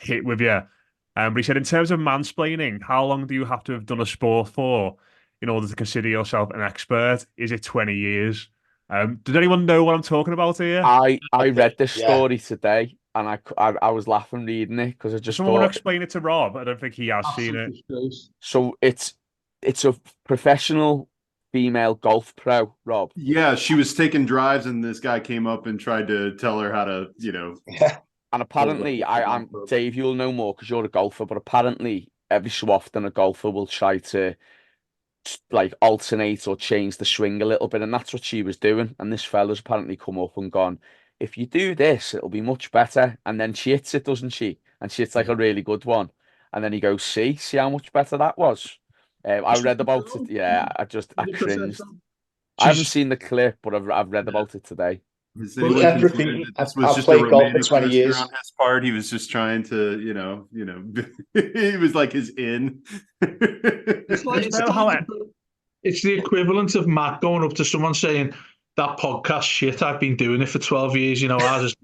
hit with you. But he said, in terms of mansplaining, how long do you have to have done a sport for in order to consider yourself an expert? Is it 20 years? Does anyone know what I'm talking about here?
I read this story today and I was laughing reading it because I just
Someone want to explain it to Rob? I don't think he has seen it.
So it's a professional female golf pro, Rob.
Yeah, she was taking drives and this guy came up and tried to tell her how to,
Yeah.
And apparently, I'm Dave, you'll know more because you're a golfer, but apparently every so often a golfer will try to like alternate or change the swing a little bit, and that's what she was doing. And this fella's apparently come up and gone, if you do this, it'll be much better. And then she hits it, doesn't she? And she hits like a really good one. And then he goes, see how much better that was. I read about it. Yeah, I cringed. I haven't seen the clip, but I've read about it today.
This was just a romantic 20 years on his part. He was just trying to, it was like his in.
It's the equivalent of Matt going up to someone saying, that podcast shit, I've been doing it for 12 years, ours is...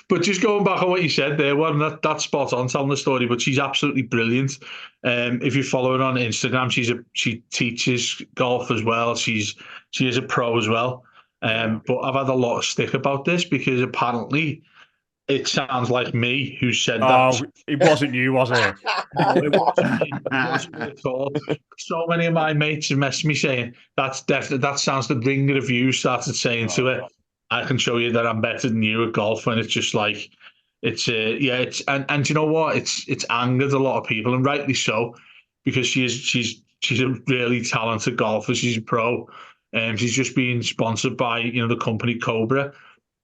But just going back on what you said there, well, that's spot on telling the story, but she's absolutely brilliant. If you follow her on Instagram, she teaches golf as well. She is a pro as well. But I've had a lot of stick about this because apparently it sounds like me who said that.
It wasn't you, was it?
No, it wasn't me. It wasn't me at all. So many of my mates have messaged me saying that sounds the ringer of you started saying to it, I can show you that I'm better than you at golf, and it's just like and you know what? It's angered a lot of people, and rightly so, because she's a really talented golfer. She's a pro. She's just being sponsored by the company Cobra,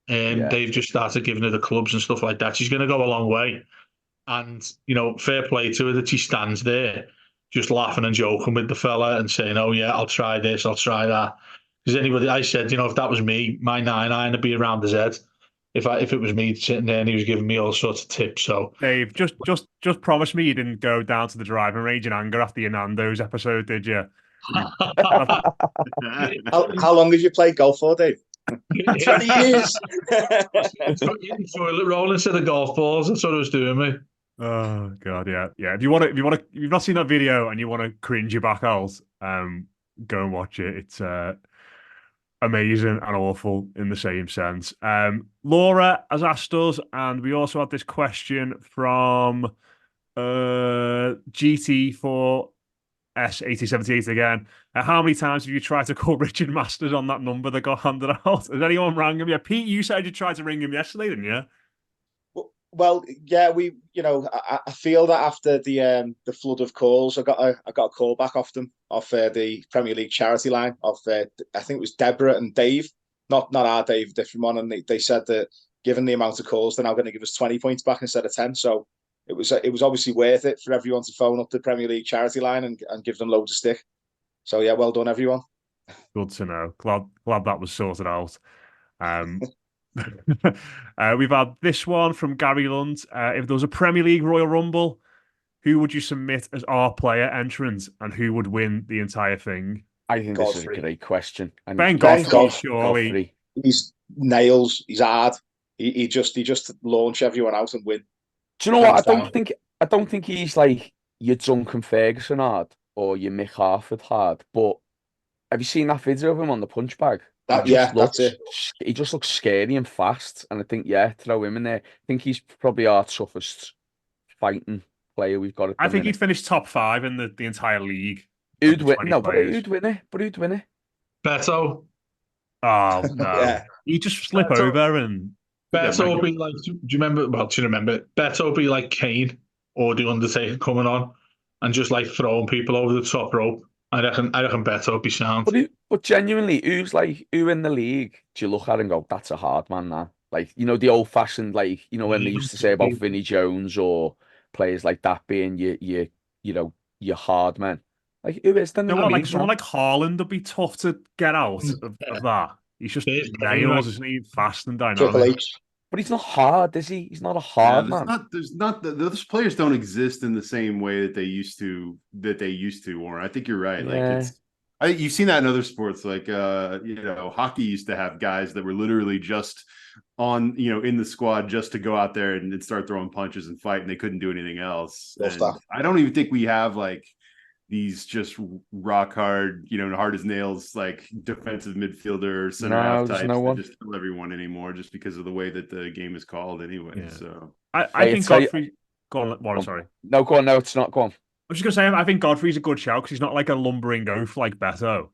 and they've just started giving her the clubs and stuff like that. She's going to go a long way, and fair play to her that she stands there just laughing and joking with the fella and saying, "Oh yeah, I'll try this, I'll try that." Because I said, if that was me, my 9-iron would be around his head. If it was me sitting there and he was giving me all sorts of tips. So
Dave, just promise me you didn't go down to the driving range in anger after your Nandos episode, did you?
How long have you played golf for, Dave? 20 years.
Toilet roll instead of golf balls. That's what I was doing, mate.
Oh god, yeah. If you've not seen that video and you want to cringe your back out, go and watch it. It's amazing and awful in the same sense. Laura has asked us, and we also had this question from GT4 S8078 again. How many times have you tried to call Richard Masters on that number that got handed out? Has anyone rang him? Yeah, Pete, you said you tried to ring him yesterday, didn't you?
Well, yeah, I feel that after the flood of calls, I got a call back off them, off the Premier League charity line, of I think it was Deborah and Dave, not our Dave, different one, and they said that given the amount of calls, they're now going to give us 20 points back instead of 10. So it was obviously worth it for everyone to phone up the Premier League charity line and give them loads of stick. So yeah, well done, everyone.
Good to know. Glad that was sorted out. We've had this one from Gary Lund. If there was a Premier League Royal Rumble, who would you submit as our player entrant, and who would win the entire thing?
I think this is a great question. And
Ben Godfrey, surely.
Godfrey.
He's nails. He's hard. He just launch everyone out and win.
Do you know what? I don't think he's like your Duncan Ferguson hard or your Mick Harford hard. But have you seen that video of him on the punch bag?
That's it.
He just looks scary and fast, and I think throw him in there. I think he's probably our toughest fighting player we've got.
I think he'd finish top 5 in the entire league.
Who'd win? No, but who'd win it?
Beto.
Oh no,
Yeah.
He'd just slip over and.
Beto would be like. Do you remember? Well, do you remember? Beto would be like Kean or the Undertaker coming on and just like throwing people over the top rope. I reckon Beto would be sound.
But genuinely, who in the league do you look at and go, that's a hard man now? Like, the old fashioned, like, when they used to say about Vinnie Jones or players like that being your hard men. Like, who is then?
Like someone like Haaland would be tough to get out of that. He's just nails, isn't he? Fast and dynamic.
But he's not hard, is he? He's not a hard man.
Those players don't exist in the same way that they used to. Warren, I think you're right.
Yeah.
Like you've seen that in other sports, like hockey used to have guys that were literally just on, in the squad just to go out there and start throwing punches and fight, and they couldn't do anything else. I don't even think we have like these just rock hard, hard as nails, like defensive midfielder, center half types that just kill everyone anymore, just because of the way that the game is called anyway. Yeah. So
I think Godfrey. Go on, Warren, sorry.
No, go on. No, it's not. Go on.
I was just gonna say, I think Godfrey's a good shout because he's not like a lumbering oaf like Beto,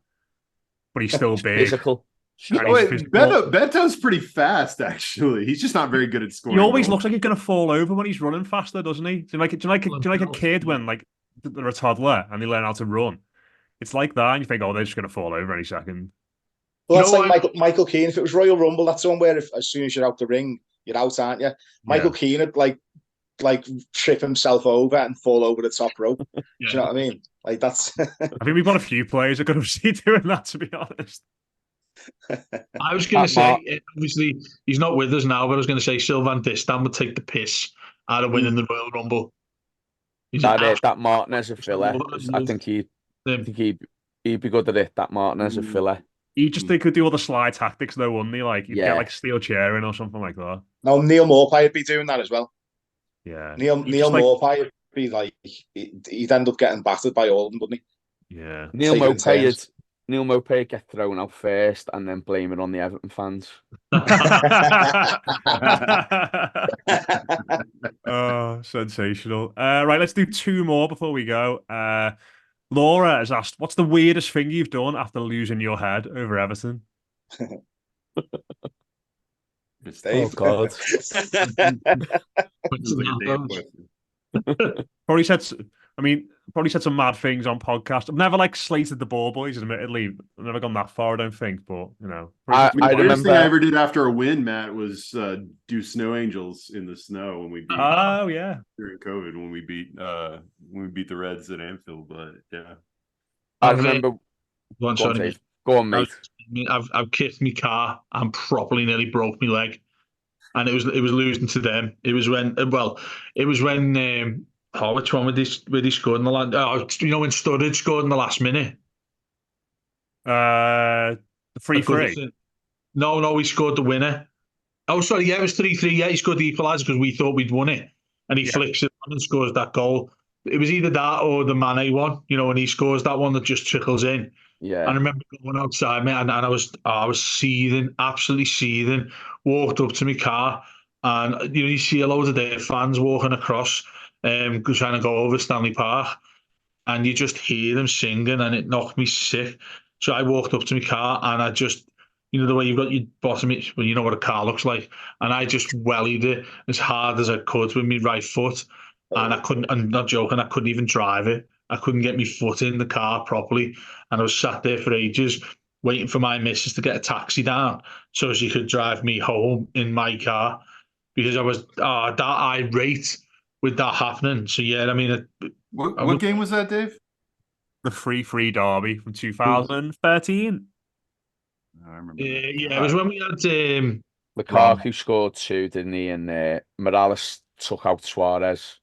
but he's still big.
Physical.
Beto's pretty fast, actually. He's just not very good at scoring.
He always looks like he's gonna fall over when he's running faster, doesn't he? Do you like a kid when like they're a toddler and they learn how to run? It's like that, and you think, they're just gonna fall over any second.
Well, that's like Michael Kean. If it was Royal Rumble, that's one where as soon as you're out the ring, you're out, aren't you? Michael Kean would like trip himself over and fall over the top rope. Do you know what I mean? Like that's.
I think we've got a few players that could have seen doing that, to be honest.
I was going to say, obviously he's not with us now, but I was going to say Sylvan Distan would take the piss out of winning the Royal Rumble.
That Martinez of filler. I think he'd be good at it. That Martinez of filler.
They could do all the sly tactics though, wouldn't he? Like he'd get like steel chair in or something like that.
No, Neil Maupay would be doing that as well.
Yeah,
Neil Maupay would be like he'd end up getting battered by all of them, wouldn't
he? Yeah,
Neil Maupay would get thrown out first and then blame it on the Everton fans.
Oh, sensational! Right, let's do 2 more before we go. Laura has asked, "What's the weirdest thing you've done after losing your head over Everton?"
Oh
God!
Probably said some mad things on podcast. I've never slated the ball boys, admittedly. I've never gone that far, I don't think, but
I remember. The first thing I ever did after a win, Matt, was do snow angels in the snow when we beat.
Oh yeah,
during COVID when we beat the Reds at Anfield. But yeah,
I remember.
Go on, mate. I've kicked my car and properly nearly broke my leg, and it was losing to them. It was when which one would he scored in the last? When Sturridge scored in the last minute.
The 3-3.
No, he scored the winner. Oh, sorry, yeah, it was 3-3. Yeah, he scored the equaliser because we thought we'd won it. And he flicks it on and scores that goal. It was either that or the Mane one, when he scores that one that just trickles in.
Yeah.
I remember going outside, mate, and I was seething, absolutely seething. Walked up to my car, and you see a load of their fans walking across, trying to go over Stanley Park, and you just hear them singing, and it knocked me sick. So I walked up to my car, and I just, the way you've got your bottom, well, you know what a car looks like, and I just wellied it as hard as I could with my right foot, and I couldn't. I'm not joking. I couldn't even drive it. I couldn't get my foot in the car properly, and I was sat there for ages waiting for my missus to get a taxi down so she could drive me home in my car because I was that irate with that happening. So yeah, I mean,
what game was that, Dave?
The 3-3 derby from 2013.
I remember that.
Yeah, it was when we had
Lukaku scored 2, didn't he? And Morales took out Suarez.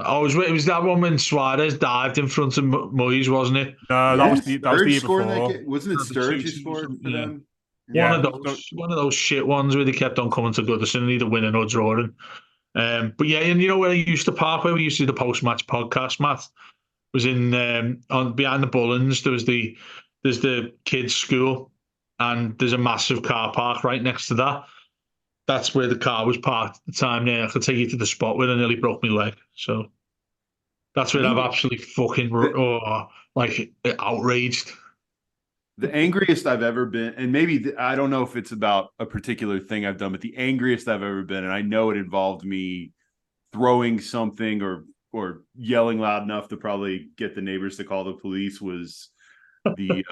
Oh, it was that one when Suarez dived in front of Moyes, wasn't it?
No, that was the year
scoring
before.
Wasn't it Sturridge who scored for them?
Yeah. One of those shit ones where they kept on coming to Goodison, either winning or drawing. But yeah, and you know where I used to park, where we used to do the post-match podcast, Matt, was in on behind the Bullens. There's the kids' school, and there's a massive car park right next to that. That's where the car was parked at the time. Yeah, I could take you to the spot where I nearly broke my leg. So that's where I've absolutely fucking outraged.
The angriest I've ever been, and maybe I don't know if it's about a particular thing I've done, but the angriest I've ever been, and I know it involved me throwing something or yelling loud enough to probably get the neighbors to call the police, was the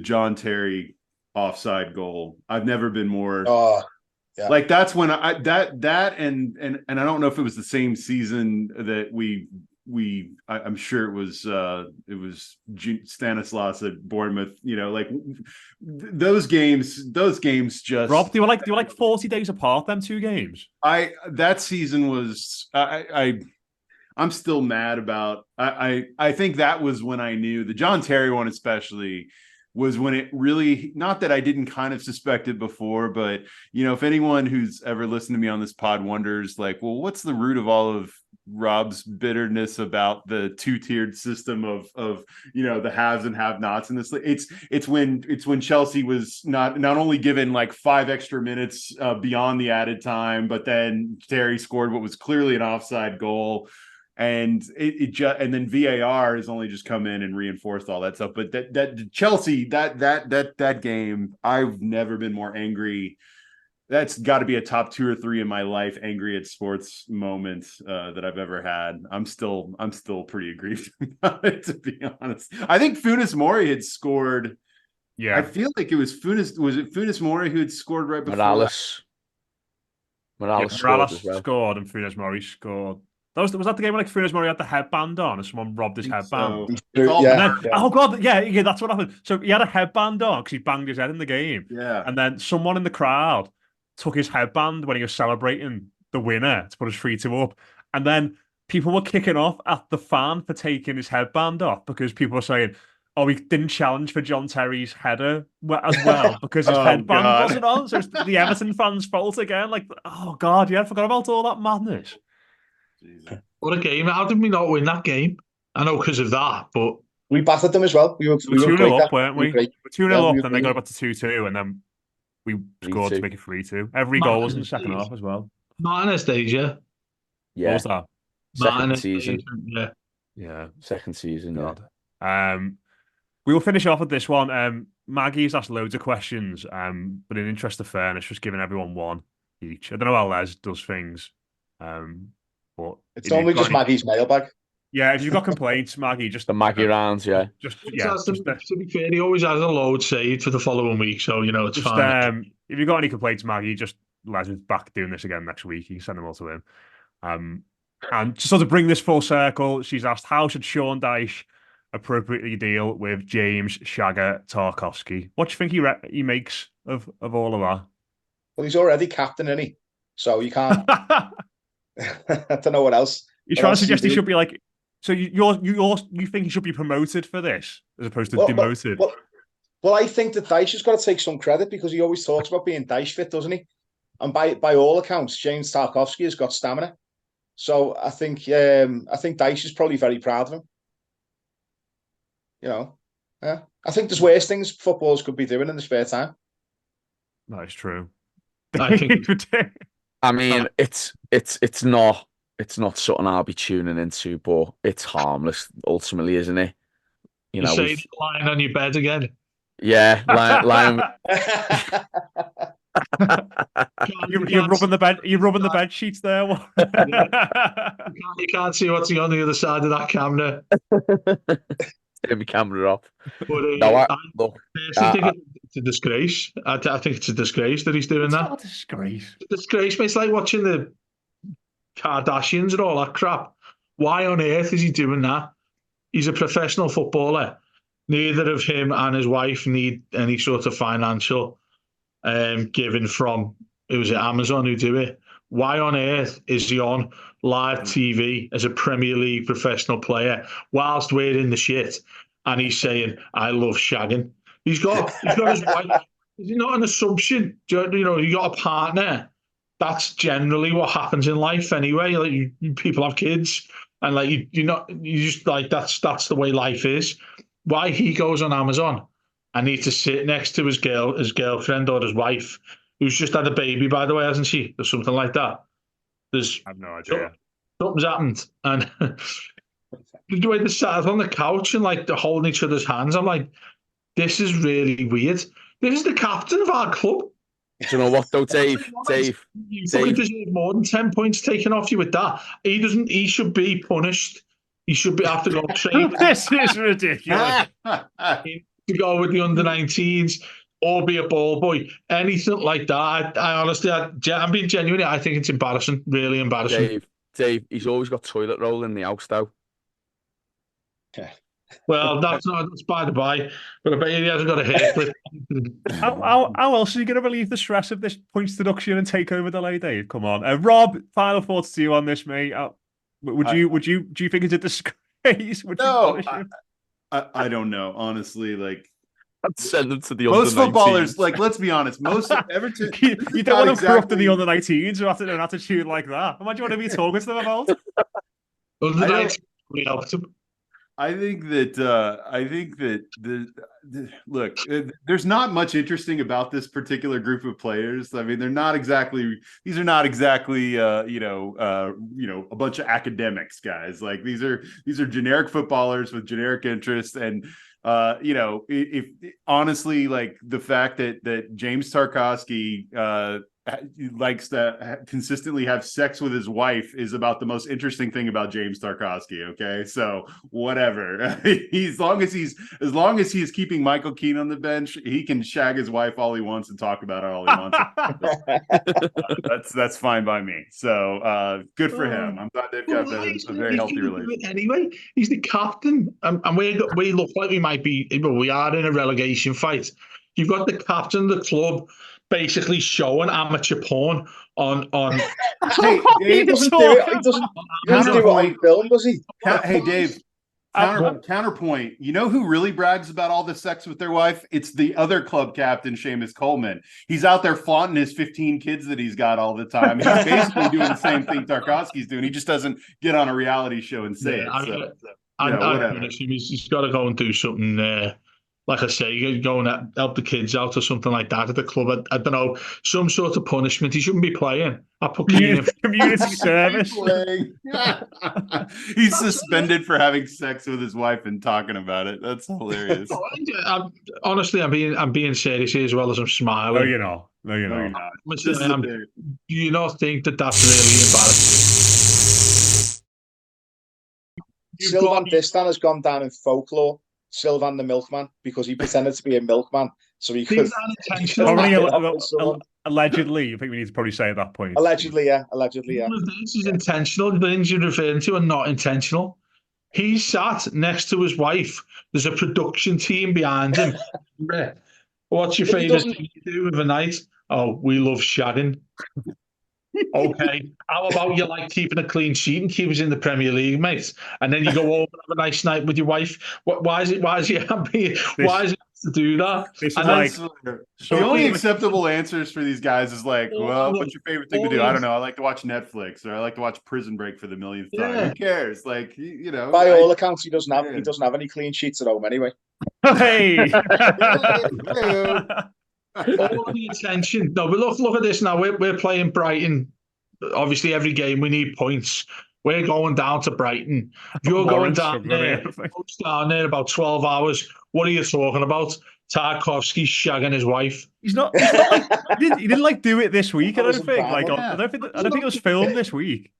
John Terry offside goal. I've never been more.
Yeah.
Like that's when and I don't know if it was the same season that I'm sure it was Stanislas at Bournemouth, like those games just.
Rob, they were like 40 days apart, them two games.
That season was I'm still mad about. I think that was when I knew the John Terry one especially was when it really, not that I didn't kind of suspect it before, but if anyone who's ever listened to me on this pod wonders, like, well, what's the root of all of Rob's bitterness about the two-tiered system of the haves and have-nots in this? It's when Chelsea was not only given like 5 extra minutes beyond the added time, but then Terry scored what was clearly an offside goal. And and then VAR has only just come in and reinforced all that stuff. But that Chelsea, that game, I've never been more angry. That's got to be a top 2 or 3 in my life angry at sports moment that I've ever had. I'm still pretty aggrieved about it, to be honest. I think Funes Mori had scored. Yeah, I feel like it was Funes. Was it Funes Mori who had scored right before
Morales
scored and Funes Mori scored. Was that the game when Funes Mori had the headband on and someone robbed his headband? Oh god, yeah, that's what happened. So he had a headband on because he banged his head in the game.
Yeah.
And then someone in the crowd took his headband when he was celebrating the winner to put his 3-2 up. And then people were kicking off at the fan for taking his headband off because people were saying, oh, he didn't challenge for John Terry's header as well because his headband wasn't on. So it's the Everton fans' fault again. Like, oh god, yeah, I forgot about all that madness.
What a game. How did we not win that game? I know because of that, but
we battered them as well. We were
2-0 up, weren't we? We were 2-0 up, then they got up to 2-2, and then we scored to make it 3-2. Every goal was in the second half as well.
Martinez days, yeah.
What was that?
Second season.
Yeah.
Second season,
God. We will finish off with this one. Maggie's asked loads of questions, but in interest of fairness, just giving everyone one each. I don't know how Les does things. But
it's only just Maggie's mailbag.
Yeah, if you've got complaints, Maggie, just
the Maggie rounds, yeah.
To be fair, he always has a load saved for the following week, so it's fine.
If you've got any complaints, Maggie, just Les is back doing this again next week. You can send them all to him. And just to bring this full circle, she's asked, how should Sean Dyche appropriately deal with James Shagger Tarkowski? What do you think he makes of all of that?
Well, he's already captain, isn't he? So you can't. I don't know what else.
You're trying to suggest he should be like. So you think he should be promoted for this as opposed to demoted?
Well, I think that Dyche has got to take some credit because he always talks about being Dyche fit, doesn't he? And by all accounts, James Tarkowski has got stamina. So I think Dyche is probably very proud of him. You know, yeah. I think there's worse things footballers could be doing in the spare time.
That is true.
I think.
I mean, it's not something I'll be tuning into, but it's harmless ultimately, isn't it?
You know, say lying on your bed again.
Yeah, lying.
You're rubbing the bed. You're rubbing the bed sheets there.
You can't see what's on the other side of that camera.
Turn my camera off.
But
No,
look, I think it's a disgrace. I think it's a disgrace that he's doing
it's
that.
Not a disgrace.
It's a disgrace, mate. It's like watching the Kardashians and all that crap. Why on earth is he doing that? He's a professional footballer. Neither of him and his wife need any sort of financial given from, was it Amazon who do it? Why on earth is he on live TV as a Premier League professional player whilst wearing the shit and he's saying, I love shagging? He's got his wife. Is it not an assumption? You know, you got a partner. That's generally what happens in life anyway. Like people have kids and like you just like that's the way life is. Why he goes on Amazon and needs to sit next to his girlfriend or his wife, who's just had a baby, by the way, hasn't she? Or something like that. I
have no idea.
Something's happened. And the way they sat on the couch and like they're holding each other's hands, I'm like, this is really weird. This is the captain of our club.
Do you know what though, Dave?
You fucking deserve more than 10 points taken off you with that. He should be punished. He should be have to go train.
This is ridiculous.
To go with the under-19s or be a ball boy, anything like that. I honestly, I'm being genuine. I think it's embarrassing, really embarrassing.
Dave, he's always got toilet roll in the house though.
Well, that's by the by, but I bet he hasn't got a haircut.
How else are you going to relieve the stress of this points deduction and takeover delay, Dave? Come on, Rob. Final thoughts to you on this, mate. Do you think it's a disgrace?
I don't know, honestly. Like,
I'd send them to the
most
under-19s.
Footballers. Like, let's be honest, most of Everton.
you don't want to corrupt in the under-19s who have to do an attitude like that. What do you want to be talking to them about?
Under-19s really helped him.
I think that look, there's not much interesting about this particular group of players. I mean, these are not exactly a bunch of academics, guys. Like these are generic footballers with generic interests. And if honestly, like the fact that James Tarkowski likes to consistently have sex with his wife is about the most interesting thing about James Tarkowski. Okay, so whatever. As long as he's keeping Michael Kean on the bench, he can shag his wife all he wants and talk about it all he wants. That's fine by me. So good for him. I'm glad they've got a very healthy relationship.
Anyway, he's the captain, and we look like we might be. We are in a relegation fight. You've got the captain of the club basically showing amateur porn on.
Hey, Dave,
he doesn't do it on film, does he?
Hey, Dave. Counterpoint. You know who really brags about all the sex with their wife? It's the other club captain, Sheamus Coleman. He's out there flaunting his 15 kids that he's got all the time. He's basically doing the same thing Tarkowski's doing. He just doesn't get on a reality show and say it.
He's got to go and do something. Like I say, go and help the kids out or something like that at the club. I don't know, some sort of punishment. He shouldn't be playing. I put
community service.
He's suspended for having sex with his wife and talking about it. That's hilarious.
Honestly, I'm being serious here as well as I'm smiling.
No, you're not.
Do you not think that that's really embarrassing?
Sylvan Distan has gone down in folklore. Sylvan the milkman, because he pretended to be a milkman, so he could.
Allegedly, I think we need to probably say at that point.
Allegedly, yeah.
This is intentional. The things you're referring to are not intentional. He sat next to his wife. There's a production team behind him. What's your favourite thing to do with a night? Oh, we love shagging. Okay, how about you like keeping a clean sheet and keep us in the Premier League, mate? And then you go over and have a nice night with your wife. Why is it to do that.
This is
And
like
the only acceptable answers for these guys is like, well, what's your favorite thing to do? I don't know. I like to watch Netflix, or I like to watch Prison Break for the millionth time. Who cares? Like, you know.
By all accounts, he doesn't have any clean sheets at home anyway.
Hey.
all the attention. No, but look at this now. We're playing Brighton. Obviously, every game we need points. We're going down to Brighton. If you're going down there about 12 hours, what are you talking about? Tarkowski shagging his wife.
He's not like, he didn't like do it this week. I don't think. Like, I don't think it was filmed this week.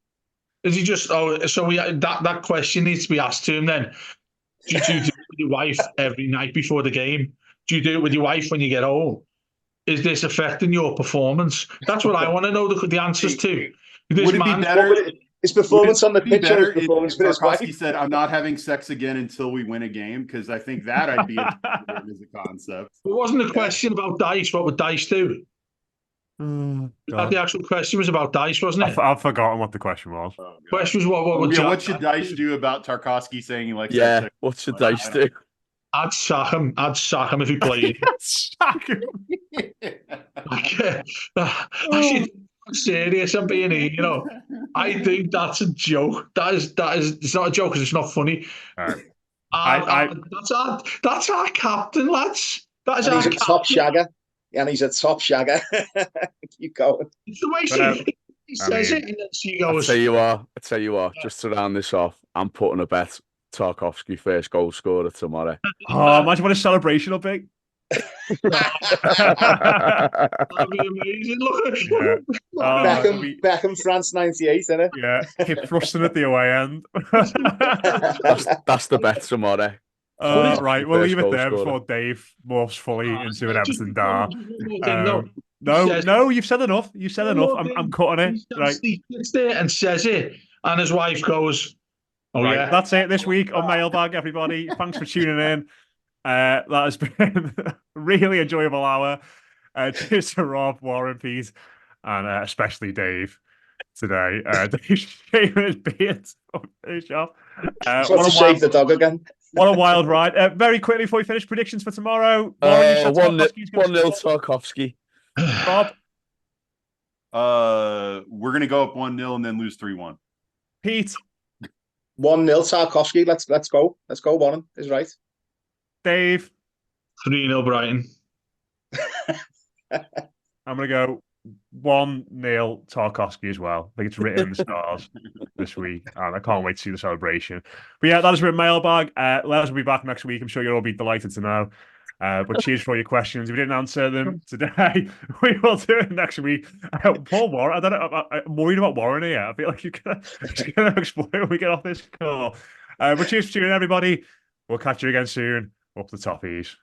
Is he just? Oh, so that question needs to be asked to him then. Do you do it with your wife every night before the game? Do you do it with your wife when you get home? Is this affecting your performance? That's what I want to know the answers to.
Would it be better?
His performance on the pitch or his performance with his wife?
He said, "I'm not having sex again until we win a game," because I think that I'd be interested in as a concept.
It wasn't a question about Dice. What would Dice do? The actual question was about Dice, wasn't it?
I've forgotten what the question was.
Oh, question was what
should Dice do about Tarkowski saying he likes?
Yeah, what should Dice do?
I'd sack him. If he played.
Sack him.
I'm serious. I'm being here. You know, I think that's a joke. That is. It's not a joke because it's not funny. That's our captain, lads. He's a
top shagger. And he's a top shagger. Keep going.
It's the way he says it, and then she goes.
I tell you what. Just to round this off, I'm putting a bet. Tarkowski first goal scorer tomorrow.
Oh, imagine what a celebration will be.
That'd be amazing. Look.
Beckham, France '98, isn't it?
Yeah, keep thrusting at the away end.
that's the bet tomorrow.
Right, we'll leave it there before Dave morphs fully into an Everton dar. No, you've said enough. I'm cutting it. Right.
He sits there and says it, and his wife goes, "Oh
right,
yeah."
That's it this week on Mailbag, everybody. Thanks for tuning in. That has been a really enjoyable hour. Cheers to Rob, Warren, Pete, and especially Dave today. Dave shaving his beard. Finish off.
Shave the dog again.
What a wild ride. Very quickly before we finish, predictions for tomorrow.
1-0 Tarkowski.
Rob?
We're going to go up 1-0 and then lose 3-1.
Pete?
1-0 Tarkowski. Let's go. Warren is right.
Dave?
3-0 Brighton.
I'm going to go 1-0 Tarkowski as well. I think it's written in the stars this week, and I can't wait to see the celebration. But yeah, that has been Mailbag. Les will be back next week. I'm sure you'll all be delighted to know. But cheers for all your questions. If we didn't answer them today, we will do it next week. Paul Warren, I don't know. I'm worried about Warren here. I feel like you're going to explode when we get off this call. But cheers for tuning in, everybody. We'll catch you again soon. Up the Toffees.